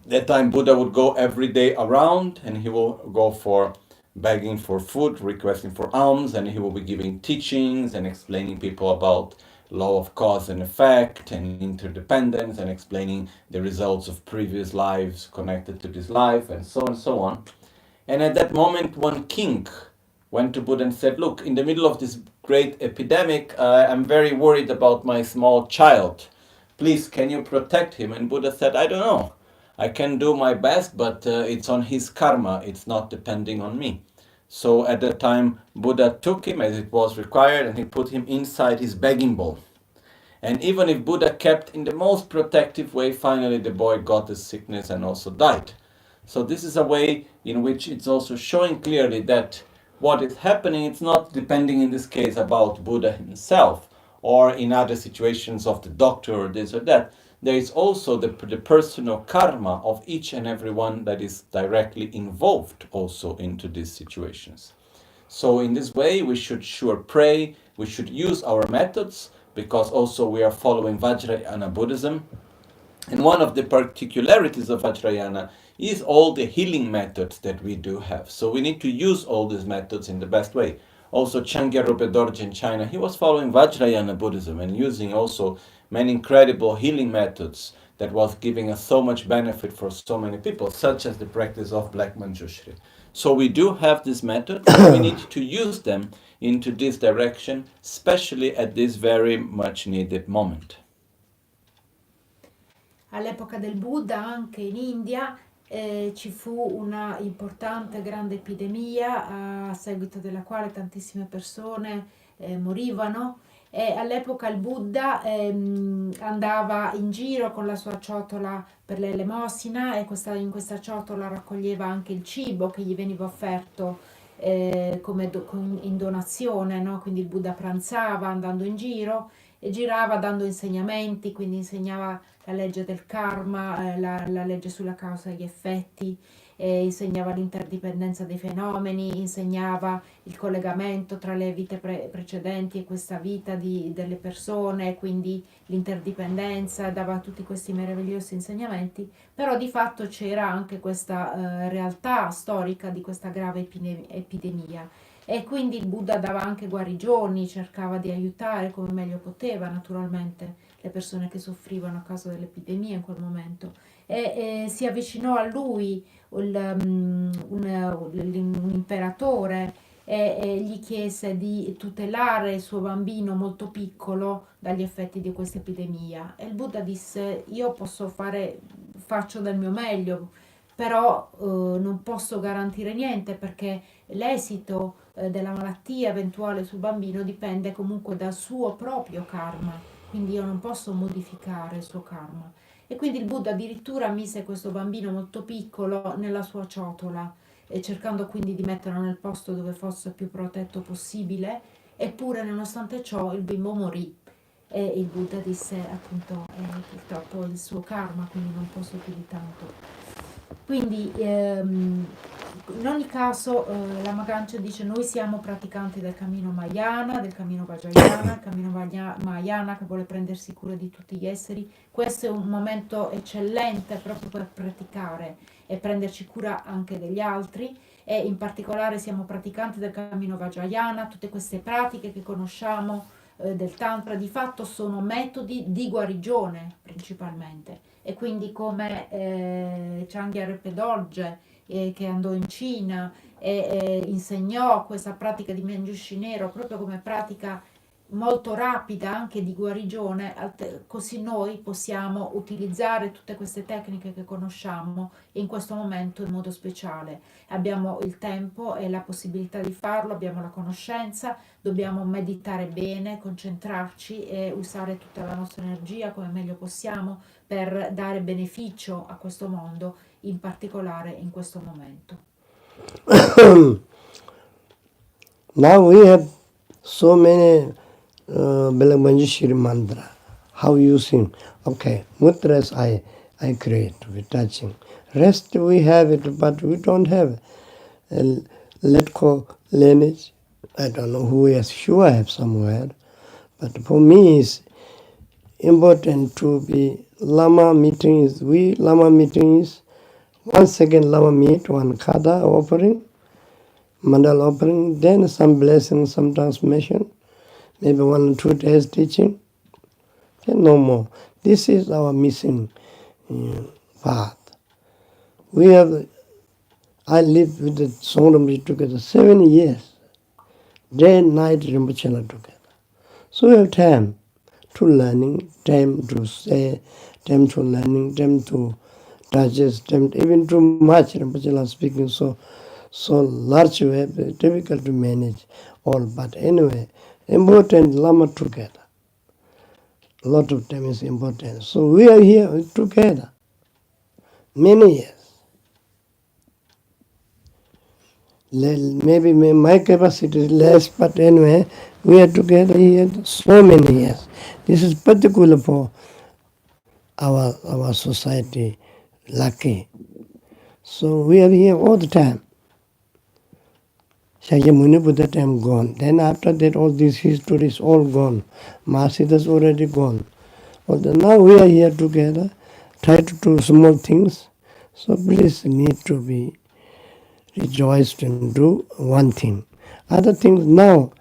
that time Buddha would go every day around, and he will go for begging for food, requesting for alms, and he will be giving teachings and explaining people about law of cause and effect and interdependence, and explaining the results of previous lives connected to this life, and so on and so on. And at that moment, one king went to Buddha and said, "Look, in the middle of this great epidemic, I'm very worried about my small child. Please, can you protect him?" And Buddha said, "I don't know. I can do my best, but it's on his karma. It's not depending on me." So at that time, Buddha took him as it was required, and he put him inside his begging bowl. And even if Buddha kept in the most protective way, finally the boy got the sickness and also died. So this is a way in which it's also showing clearly that what is happening, it's not depending in this case about Buddha himself, or in other situations of the doctor or this or that. There is also the personal karma of each and every one that is directly involved also into these situations. So in this way, we should sure pray, we should use our methods, because also we are following Vajrayana Buddhism. And one of the particularities of Vajrayana is all the healing methods that we do have. So we need to use all these methods in the best way. Also, Changyar Rinpoche Dorje in China, he was following Vajrayana Buddhism and using also many incredible healing methods that was giving us so much benefit for so many people, such as the practice of Black Manjushri. So we do have these methods, and we need to use them into this direction, especially at this very much needed moment. All'epoca del Buddha, anche in India, ci fu una importante, grande epidemia a seguito della quale tantissime persone morivano, e all'epoca il Buddha andava in giro con la sua ciotola per l'elemosina, e in questa ciotola raccoglieva anche il cibo che gli veniva offerto in donazione, no? Quindi il Buddha pranzava andando in giro e girava dando insegnamenti, quindi insegnava la legge del karma, la legge sulla causa e gli effetti, insegnava l'interdipendenza dei fenomeni, insegnava il collegamento tra le vite precedenti e questa vita delle persone, quindi l'interdipendenza, dava tutti questi meravigliosi insegnamenti, però di fatto c'era anche questa realtà storica di questa grave epidemia. E quindi il Buddha dava anche guarigioni, cercava di aiutare come meglio poteva, naturalmente, le persone che soffrivano a causa dell'epidemia in quel momento. E si avvicinò a lui un imperatore e gli chiese di tutelare il suo bambino molto piccolo dagli effetti di questa epidemia. E il Buddha disse: io faccio del mio meglio, però non posso garantire niente, perché l'esito della malattia eventuale sul bambino dipende comunque dal suo proprio karma, quindi io non posso modificare il suo karma. E quindi il Buddha addirittura mise questo bambino molto piccolo nella sua ciotola, cercando quindi di metterlo nel posto dove fosse più protetto possibile, eppure nonostante ciò il bimbo morì. E il Buddha disse appunto purtroppo il suo karma, quindi non posso più di tanto. Quindi in ogni caso, Lama Gangchen dice noi siamo praticanti del cammino Mahayana, del cammino Vajrayana, il cammino Mahayana che vuole prendersi cura di tutti gli esseri. Questo è un momento eccellente proprio per praticare e prenderci cura anche degli altri, e in particolare siamo praticanti del cammino Vajrayana. Tutte queste pratiche che conosciamo del Tantra di fatto sono metodi di guarigione principalmente, e quindi come Changyar Rinpoche che andò in Cina e insegnò questa pratica di Menjushi Nero proprio come pratica molto rapida anche di guarigione, così noi possiamo utilizzare tutte queste tecniche che conosciamo in questo momento in modo speciale. Abbiamo il tempo e la possibilità di farlo, abbiamo la conoscenza, dobbiamo meditare bene, concentrarci e usare tutta la nostra energia come meglio possiamo per dare beneficio a questo mondo, in particolare in questo momento. Now we have so many Belamanjishiri mantra. How you sing? Okay, mudras I create with touching. Rest we have it, but we don't have let go lineage. I don't know who is sure I have somewhere, but for me it's important to be Lama meetings. We Lama meetings. 1 second Lama meet, 1 kata offering, mandala offering, then some blessing, some transmission, maybe 1 or 2 days teaching, then no more. This is our missing path. I lived with the Songramji together 7 years, day and night Rinpoche together. So we have time to learning, time to say, time to learning, time to digest, time even too much Rinpoche speaking so large way, difficult to manage all. But anyway, important Lama together. A lot of time is important. So we are here together, many years. Maybe my capacity is less, but anyway, we are together here so many years. This is particular for our society, lucky. So we are here all the time. Shakyamuni Buddha time gone. Then after that, all these histories all gone. Mahasiddha's already gone. Now we are here together, try to do small things. So please need to be rejoiced and do one thing. Other things now,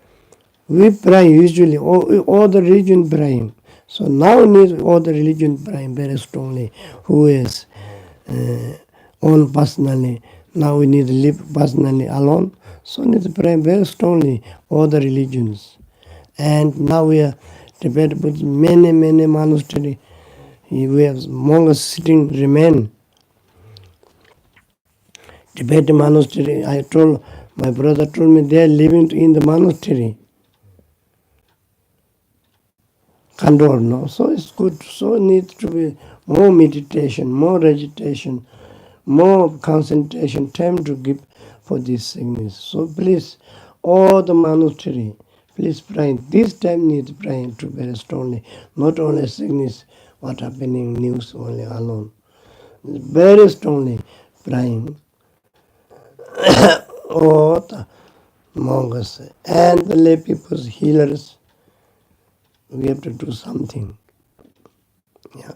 we pray usually, all the religion praying. So now need all the religion praying very strongly. Who is own personally, now we need to live personally alone. So need to pray very strongly all the religions. And now we are prepared with many monasteries. We have monks sitting remain. Tibetan monastery, my brother told me they are living in the monastery. Kandor, no? So it's good. So it needs to be more meditation, more agitation, more concentration, time to give for this sickness. So please, all the monastery, please pray. This time needs praying to very strongly. Not only sickness, what happening, news only alone. Very strongly praying. All the monks and the lay people's healers, we have to do something. Yeah.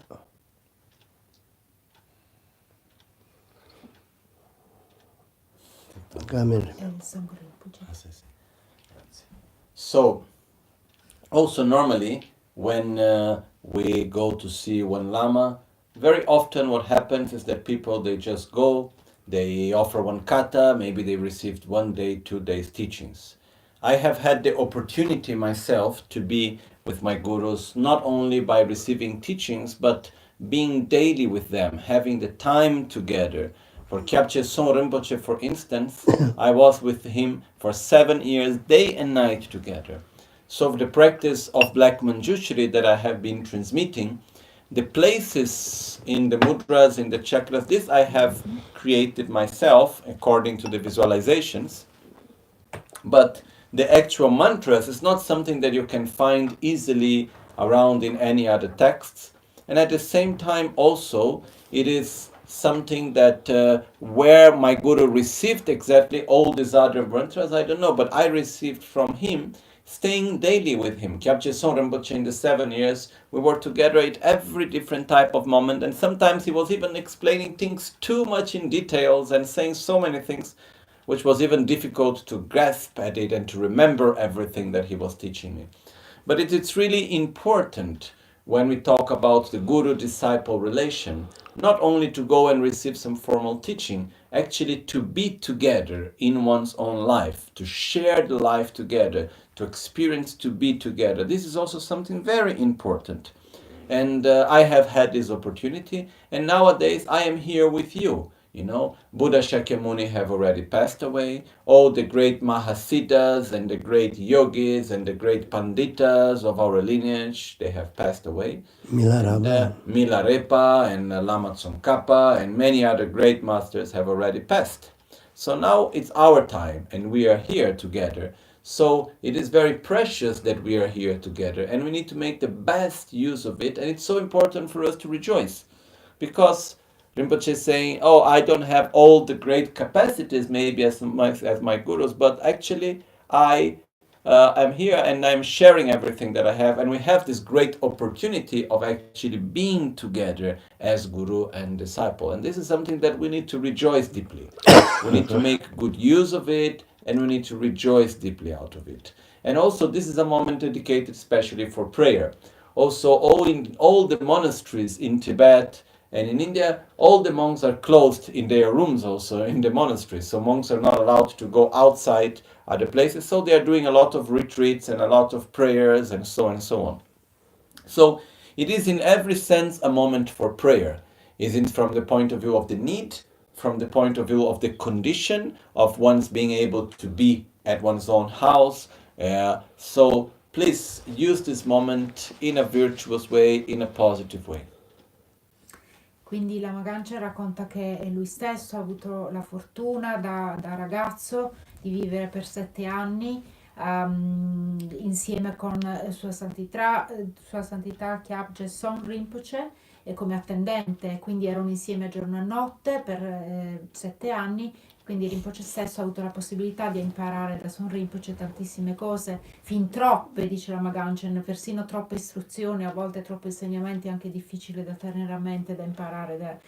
So, also normally when we go to see one Lama, very often what happens is that people, they just go, they offer one kata, maybe they received 1 day, 2 days teachings. I have had the opportunity myself to be with my gurus, not only by receiving teachings, but being daily with them, having the time together. For Kyabche Son Rinpoche, for instance, I was with him for 7 years, day and night together. So the practice of Black Manjushri that I have been transmitting, the places in the mudras, in the chakras, this I have created myself according to the visualizations. But the actual mantras is not something that you can find easily around in any other texts. And at the same time also, it is something that where my guru received exactly all these other mantras, I don't know, but I received from him, staying daily with him. Kyabje Son Rinpoche, in the 7 years, we were together at every different type of moment, and sometimes he was even explaining things too much in details and saying so many things, which was even difficult to grasp at it and to remember everything that he was teaching me. But it's really important when we talk about the guru-disciple relation, not only to go and receive some formal teaching, actually to be together in one's own life, to share the life together, to experience to be together. This is also something very important. And I have had this opportunity, and nowadays I am here with you. You know, Buddha Shakyamuni have already passed away. All the great Mahasiddhas and the great yogis and the great Panditas of our lineage, they have passed away. Milarepa and Lama Tsongkhapa and many other great masters have already passed. So now it's our time, and we are here together. So it is very precious that we are here together, and we need to make the best use of it. And it's so important for us to rejoice, because Rinpoche is saying, oh, I don't have all the great capacities maybe as my gurus, but actually I am here and I'm sharing everything that I have, and we have this great opportunity of actually being together as guru and disciple. And this is something that we need to rejoice deeply. We need to make good use of it, and we need to rejoice deeply out of it. And also, this is a moment dedicated especially for prayer. Also, all the monasteries in Tibet and in India, all the monks are closed in their rooms also in the monasteries. So monks are not allowed to go outside other places. So they are doing a lot of retreats and a lot of prayers and so on and so on. So it is in every sense a moment for prayer. Is it from the point of view of the need, from the point of view of the condition of one's being able to be at one's own house. So please use this moment in a virtuous way, in a positive way. Quindi Lama Gangchen racconta che lui stesso ha avuto la fortuna da ragazzo di vivere per 7 anni insieme con Sua Santità Kyabje Son Rinpoche e come attendente, quindi erano insieme giorno e notte per 7 anni. Quindi Rinpoche stesso ha avuto la possibilità di imparare da Son Rinpoche tantissime cose, fin troppe, dice Lama Gangchen, persino troppe istruzioni, a volte troppi insegnamenti anche difficili da tenere a mente, da imparare,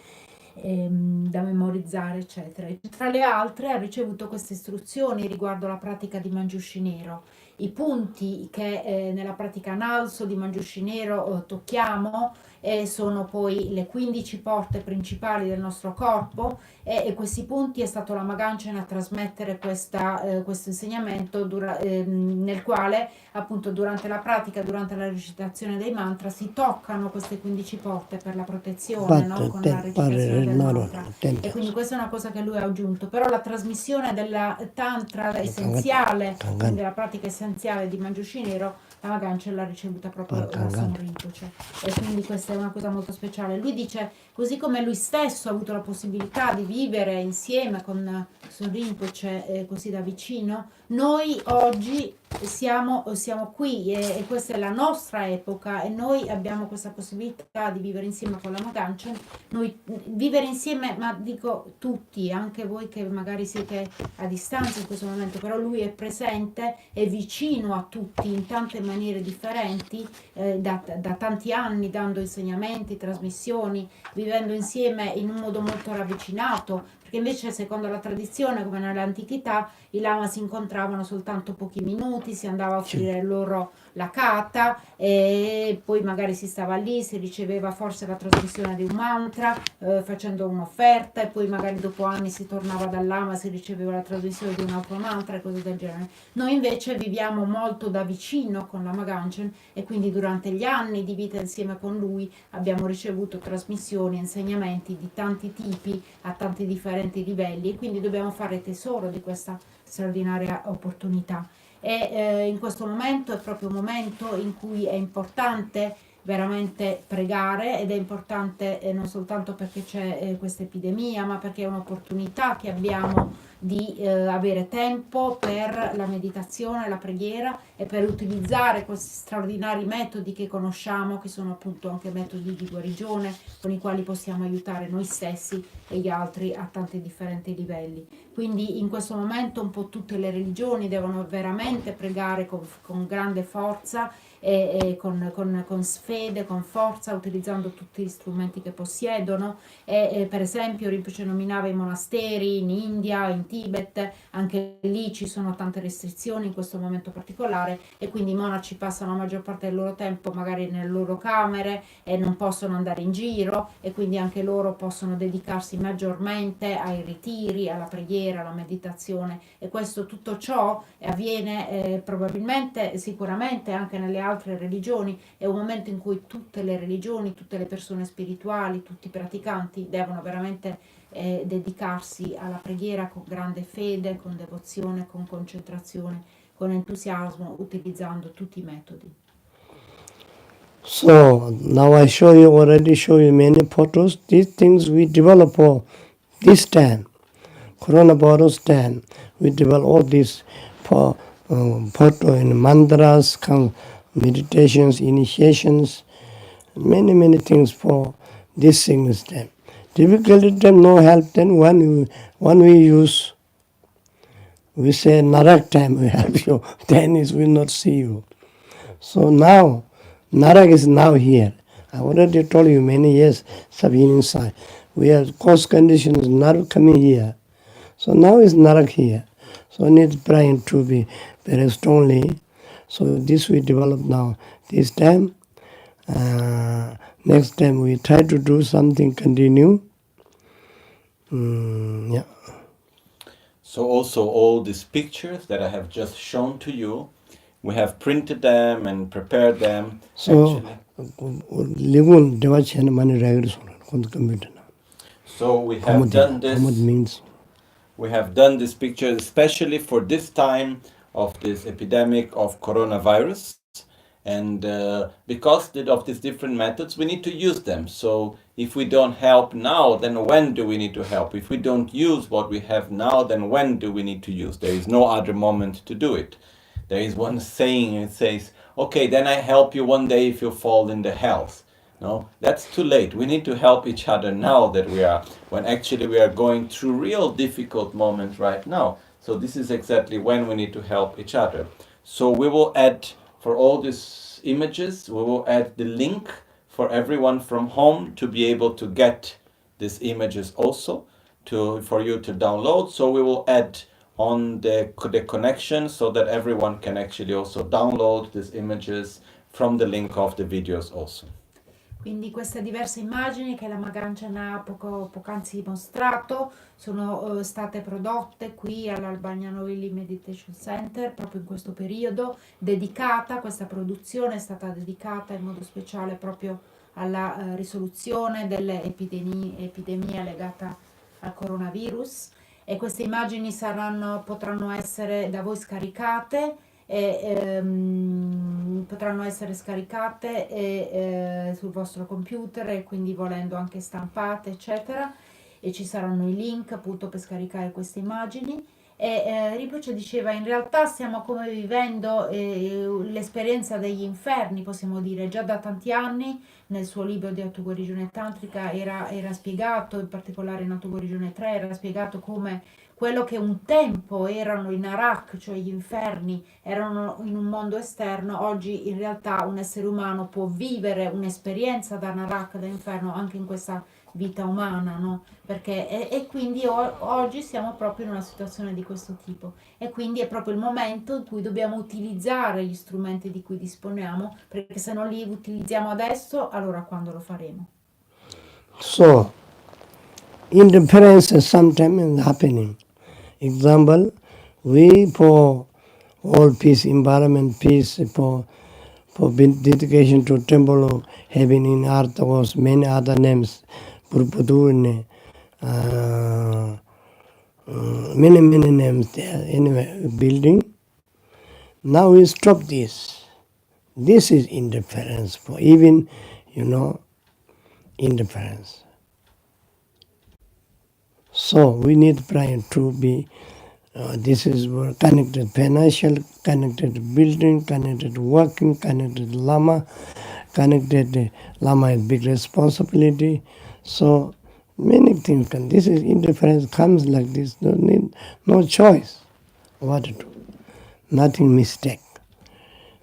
da memorizzare, eccetera. E tra le altre ha ricevuto queste istruzioni riguardo la pratica di Manjushri Nero. I punti che nella pratica Ngalso di Manjushri Nero tocchiamo sono poi le 15 porte principali del nostro corpo, e questi punti è stato Lama Gangchen a trasmettere questo insegnamento nel quale appunto durante la pratica, durante la recitazione dei mantra si toccano queste 15 porte per la protezione, no? Con la recitazione del mantra. E quindi questa è una cosa che lui ha aggiunto, però la trasmissione della tantra essenziale, quindi la pratica essenziale di Manjushri Nero, Lama Gangchen l'ha ricevuta proprio da Son Rinpoche, e quindi questa è una cosa molto speciale. Lui dice, così come lui stesso ha avuto la possibilità di vivere insieme con Son Rinpoche così da vicino, noi oggi siamo qui e questa è la nostra epoca, e noi abbiamo questa possibilità di vivere insieme con Lama Gangchen. Noi vivere insieme, ma dico tutti, anche voi che magari siete a distanza in questo momento, però lui è presente, è vicino a tutti in tante maniere differenti, da tanti anni, dando insegnamenti, trasmissioni, vivendo insieme in un modo molto ravvicinato, perché invece secondo la tradizione, come nell'antichità, i lama si incontravano soltanto pochi minuti, si andava a offrire loro la kata e poi magari si stava lì, si riceveva forse la trasmissione di un mantra facendo un'offerta, e poi magari dopo anni si tornava dal lama, si riceveva la trasmissione di un altro mantra e cose del genere. Noi invece viviamo molto da vicino con Lama Gangchen, e quindi durante gli anni di vita insieme con lui abbiamo ricevuto trasmissioni, insegnamenti di tanti tipi a tanti differenti livelli, e quindi dobbiamo fare tesoro di questa straordinaria opportunità. E in questo momento è proprio un momento in cui è importante veramente pregare, ed è importante non soltanto perché c'è questa epidemia, ma perché è un'opportunità che abbiamo di avere tempo per la meditazione, la preghiera e per utilizzare questi straordinari metodi che conosciamo, che sono appunto anche metodi di guarigione con i quali possiamo aiutare noi stessi e gli altri a tanti differenti livelli. Quindi in questo momento un po' tutte le religioni devono veramente pregare con grande forza e con fede, con forza, utilizzando tutti gli strumenti che possiedono. Per esempio Rinpoche nominava i monasteri in India, in Tibet, anche lì ci sono tante restrizioni in questo momento particolare e quindi i monaci passano la maggior parte del loro tempo magari nelle loro camere e non possono andare in giro e quindi anche loro possono dedicarsi maggiormente ai ritiri, alla preghiera, alla meditazione e questo tutto ciò avviene probabilmente, sicuramente anche nelle altre religioni, è un momento in cui tutte le religioni, tutte le persone spirituali, tutti i praticanti devono veramente dedicarsi alla preghiera con grande fede, con devozione, con concentrazione, con entusiasmo, utilizzando tutti i metodi. So now I already show you many photos. These things we develop for this time, coronavirus time. We develop all these for photo and mantras, meditations, initiations, many things for this sickness time. Difficulty time, no help. Then when we use, we say Narak time we help you. Then is will not see you. So now Narak is now here. I already told you many years, Sabine inside. We have cause conditions, Narak coming here. So now is Narak here. So need praying to be very strongly. So this we develop now. This time, next time we try to do something, continue. Yeah. So also all these pictures that I have just shown to you, we have printed them and prepared them. So, ligun devachan mani ragir sonan kon computer na. So we have done this. Means. We have done this picture especially for this time of this epidemic of coronavirus. And because of these different methods, we need to use them. So if we don't help now, then when do we need to help? If we don't use what we have now, then when do we need to use? There is no other moment to do it. There is one saying, it says, okay, then I help you one day if you fall in the health. No, that's too late. We need to help each other now that when actually we are going through real difficult moments right now. So this is exactly when we need to help each other. So we will add, for all these images, we will add the link for everyone from home to be able to get these images also, for you to download. So we will add on the connection so that everyone can actually also download these images from the link of the videos also. Quindi queste diverse immagini che Lama Gangchen ha poc'anzi mostrato sono state prodotte qui all'Albania Novilly Meditation Center proprio in questo periodo, questa produzione è stata dedicata in modo speciale proprio alla risoluzione delle epidemie legate al coronavirus e queste immagini potranno essere da voi scaricate potranno essere scaricate sul vostro computer e quindi volendo anche stampate eccetera e ci saranno i link appunto per scaricare queste immagini e Rinpoche diceva in realtà stiamo come vivendo l'esperienza degli inferni, possiamo dire, già da tanti anni nel suo libro di autoguarigione tantrica era spiegato, in particolare in autoguarigione 3 era spiegato come quello che un tempo erano i narak, cioè gli inferni, erano in un mondo esterno, oggi in realtà un essere umano può vivere un'esperienza da narak, da inferno, anche in questa vita umana, no? Perché, e quindi oggi siamo proprio in una situazione di questo tipo e quindi è proprio il momento in cui dobbiamo utilizzare gli strumenti di cui disponiamo, perché se non li utilizziamo adesso, allora quando lo faremo? So, interference sometimes is happening. Example, we for all peace, environment peace, for dedication to temple of heaven in earth was many other names, Purpudurne, many names there. Anyway, building. Now we stop this. This is interference for even, interference. So we need prayer to be This is connected financial, connected building, connected working, connected Lama, connected Lama has big responsibility. So many things can. This is interference comes like this. No choice. What to do? Nothing mistake.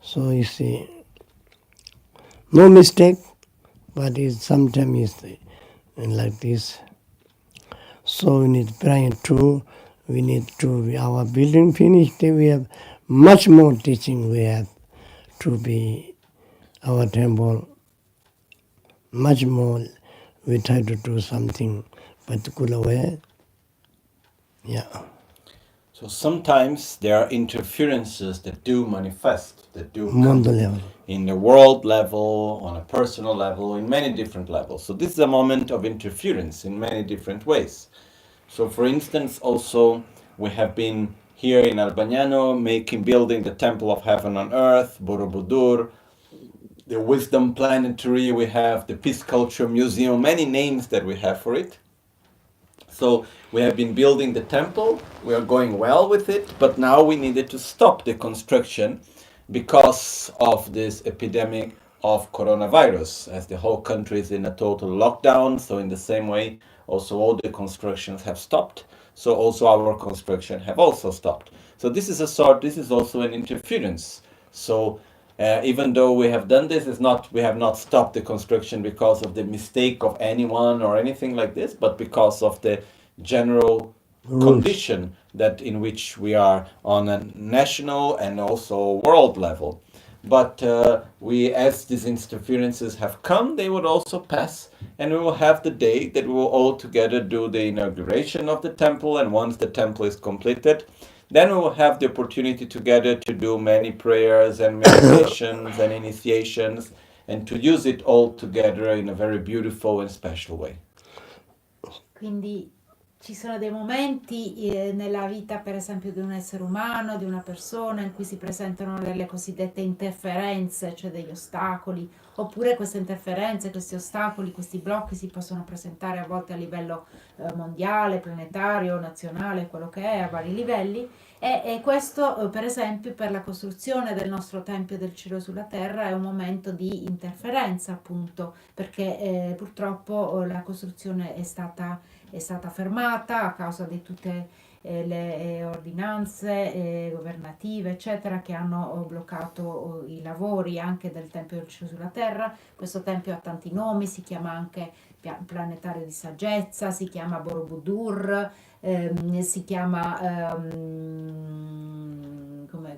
So you see, no mistake, but sometimes it's like this. So we need praying too. We need to our building finished. We have much more teaching. We have to be our temple. Much more. We try to do something particular way. Yeah. So sometimes there are interferences that do manifest, that do Mondo come level. in the world level, on a personal level, in many different levels. So this is a moment of interference in many different ways. So for instance, also we have been here in Albagnano building the Temple of Heaven on Earth, Borobudur, the Wisdom Planetary, we have the Peace Culture Museum, many names that we have for it. So we have been building the temple, we are going well with it, but now we needed to stop the construction because of this epidemic of coronavirus, as the whole country is in a total lockdown. So in the same way, also all the constructions have stopped. So also our construction have also stopped. So this is also an interference. So even though we have done this, we have not stopped the construction because of the mistake of anyone or anything like this, but because of the general condition that in which we are on a national and also world level. But as these interferences have come, they would also pass, and we will have the day that we will all together do the inauguration of the temple. And once the temple is completed, then we will have the opportunity together to do many prayers and meditations and initiations, and to use it all together in a very beautiful and special way. Quindi ci sono dei momenti nella vita, per esempio, di un essere umano, di una persona, in cui si presentano delle cosiddette interferenze, cioè degli ostacoli, oppure queste interferenze, questi ostacoli, questi blocchi si possono presentare a volte a livello mondiale, planetario, nazionale, quello che è, a vari livelli. E questo, per esempio, per la costruzione del nostro Tempio del Cielo sulla Terra è un momento di interferenza, appunto, perché purtroppo la costruzione è stata fermata a causa di tutte le ordinanze governative, eccetera, che hanno bloccato i lavori anche del Tempio del Cielo sulla Terra. Questo tempio ha tanti nomi, si chiama anche Planetario di Saggezza, si chiama Borobudur, si chiama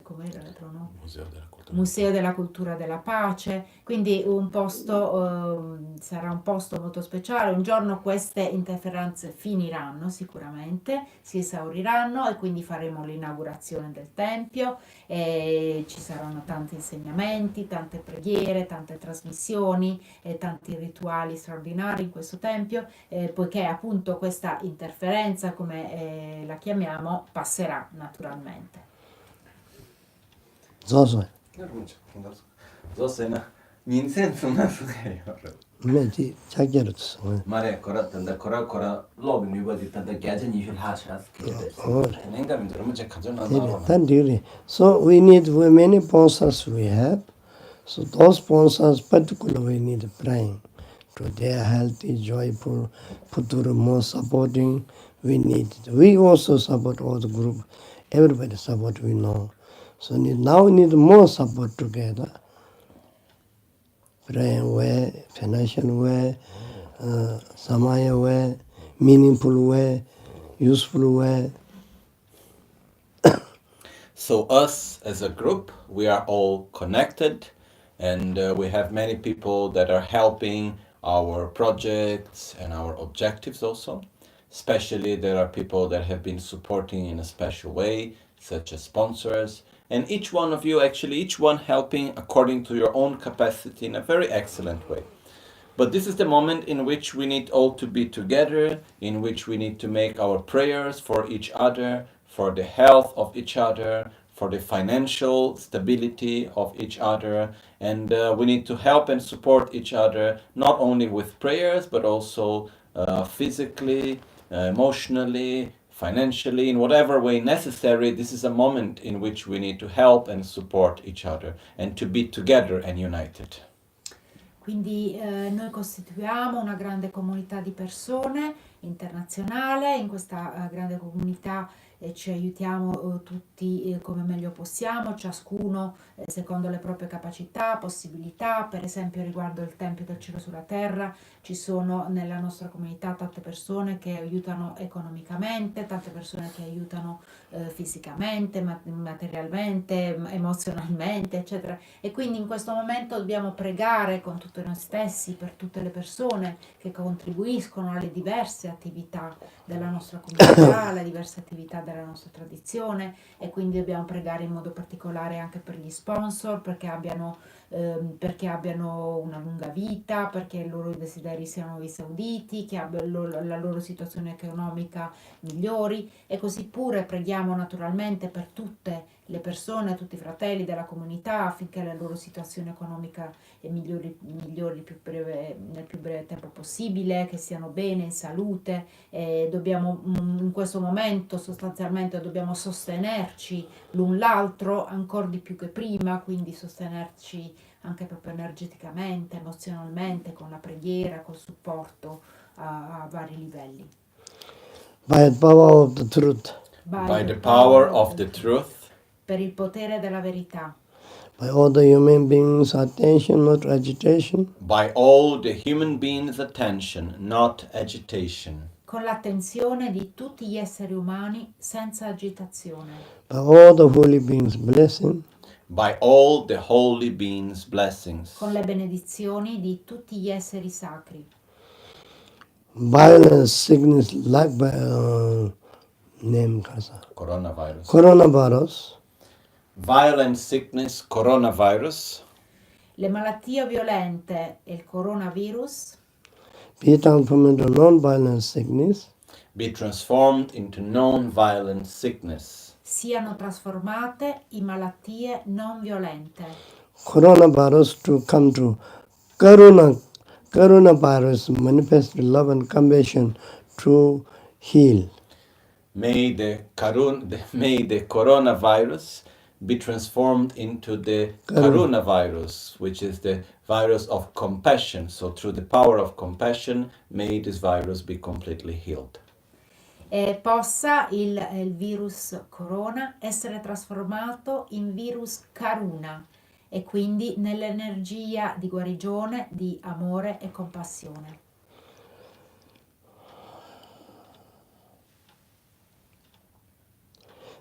come era l'altro nome? Museo della Cultura della Pace, quindi un posto sarà un posto molto speciale. Un giorno queste interferenze finiranno sicuramente, si esauriranno, e quindi faremo l'inaugurazione del Tempio e ci saranno tanti insegnamenti, tante preghiere, tante trasmissioni e tanti rituali straordinari in questo Tempio, poiché appunto questa interferenza, come la chiamiamo, passerà naturalmente. Zozo. 人生そんなすげえよ。 Meji chagyarutsu. Mare kora tanda kora log mi badi tanda gaja ni shul hashas kide. Nenga min drum je khajona na. So we need many sponsors we have. So those sponsors particularly need praying. To their healthy, joyful, future more supporting. We need. We also support all the group. Everybody support we know. So now we need more support together. Praying way, financial way, samaya way, meaningful way, useful way. So us as a group, we are all connected, and we have many people that are helping our projects and our objectives also. Especially there are people that have been supporting in a special way, such as sponsors. And each one of you, actually, each one helping according to your own capacity in a very excellent way. But this is the moment in which we need all to be together, in which we need to make our prayers for each other, for the health of each other, for the financial stability of each other. And we need to help and support each other, not only with prayers, but also physically, emotionally, financially, in whatever way necessary. This is a moment in which we need to help and support each other and to be together and united. Quindi noi costituiamo una grande comunità di persone internazionale, in questa grande comunità ci aiutiamo tutti come meglio possiamo, ciascuno secondo le proprie capacità, possibilità. Per esempio riguardo il Tempio del Cielo sulla Terra ci sono nella nostra comunità tante persone che aiutano economicamente, tante persone che aiutano fisicamente, materialmente, emozionalmente, eccetera. E quindi in questo momento dobbiamo pregare con tutti noi stessi per tutte le persone che contribuiscono alle diverse attività della nostra comunità, alle diverse attività della nostra tradizione, e quindi dobbiamo pregare in modo particolare anche per gli sponsor perché abbiano una lunga vita, perché i loro desideri siano esauditi, che abbiano la loro situazione economica migliori, e così pure preghiamo naturalmente per tutte le persone, tutti i fratelli della comunità, affinché la loro situazione economica migliori nel più breve tempo possibile, che siano bene, in salute. Dobbiamo in questo momento sostanzialmente dobbiamo sostenerci l'un l'altro ancora di più che prima, quindi sostenerci anche proprio energeticamente, emozionalmente, con la preghiera, col supporto a vari livelli. By the power of the truth, By the power of the truth, per il potere della verità, by all the human beings' attention, not agitation, by all the human beings' attention, not agitation, con l'attenzione di tutti gli esseri umani senza agitazione, by all the holy beings' blessing, by all the holy beings' blessings, con le benedizioni di tutti gli esseri sacri. violence, sickness, like by name kasa, coronavirus, violent sickness, coronavirus, Le malattie violente e il coronavirus be transformed into non-violent sickness, be transformed into non-violent sickness. siano trasformate in malattie non violente. coronavirus to come to coronavirus manifest love and compassion to heal. May the coronavirus be transformed into the coronavirus, which is the virus of compassion. So through the power of compassion, may this virus be completely healed. E possa il virus corona essere trasformato in virus karuna, e quindi nell'energia di guarigione, di amore e compassione.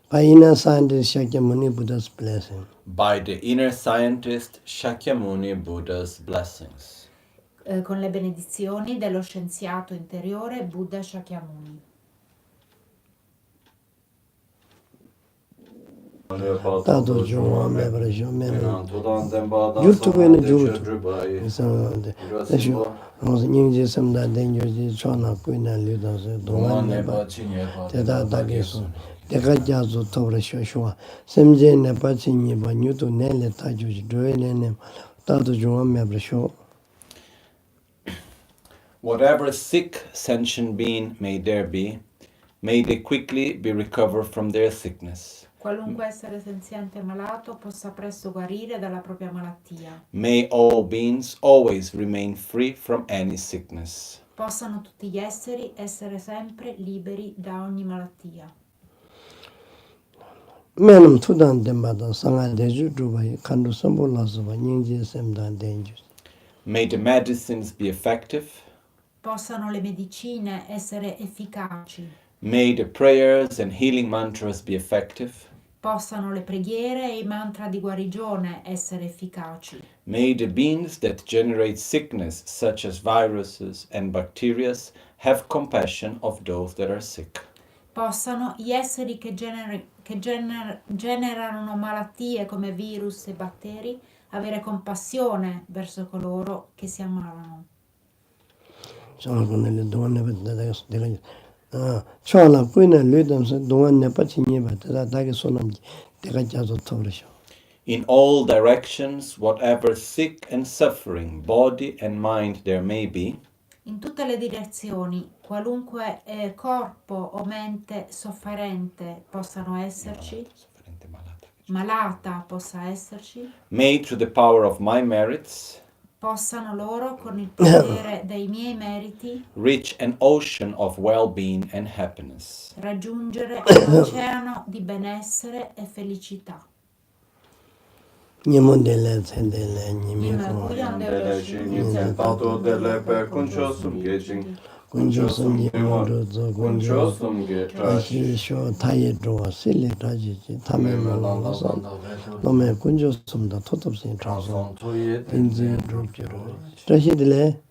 By inner scientist Shakyamuni Buddha's blessing. By the inner scientist Shakyamuni Buddha's blessings. Con le benedizioni dello scienziato interiore Buddha Shakyamuni. Tato Jungwa Mebra Jomem Yurtukene Jurtu Neshu Rosa Nyingji Samda Denjoji Chona Kuina Liudanse Dongan Neba Teta Dagesu Deka Jazu Tobra Shoshua Semje Nepa Chinyiba Nyutu Nele Tajuji Doene Tato Jungwa Mebra Sho. Whatever sick sentient being may there be, may they quickly be recovered from their sickness. Qualunque essere senziente e malato possa presto guarire dalla propria malattia. May all beings always remain free from any sickness. Possano tutti gli esseri essere sempre liberi da ogni malattia. Menum Tudan Dembada Sanga Deju Dubai Kandu Sambolasova Nyingji Semdan Denju. May the medicines be effective. Possano le medicine essere efficaci. May the prayers and healing mantras be effective. Possano le preghiere e i mantra di guarigione essere efficaci. May the beings that generate sickness, such as viruses and bacteria, have compassion of those that are sick. Possano gli esseri che generano malattie come virus e batteri avere compassione verso coloro che si ammalano. Chona Kuina Ludamse Dongan Nepa Chinyiba Teta Dage Sonamji Deka Jazu Tobra Sho. In all directions, whatever sick and suffering, body and mind there may be, in tutte le direzioni, qualunque corpo o mente sofferente possano esserci, sofferente malata, malata possa esserci, may through the power of my merits possano loro, con il potere dei miei meriti, reach an ocean of well-being and happiness. raggiungere un oceano di benessere e felicità. Nyemo dele tsendele nyimi Nima ko kuyan Delle dele shini sen tato delle per kuncho sum gejing. kunjo sum nyemo do zo Kuncho kunjo sum ge ashi sho taye do sile taji ji tame mo so lome kunjo sum da totop sin traso Son toye dinzi do jiro tashi dele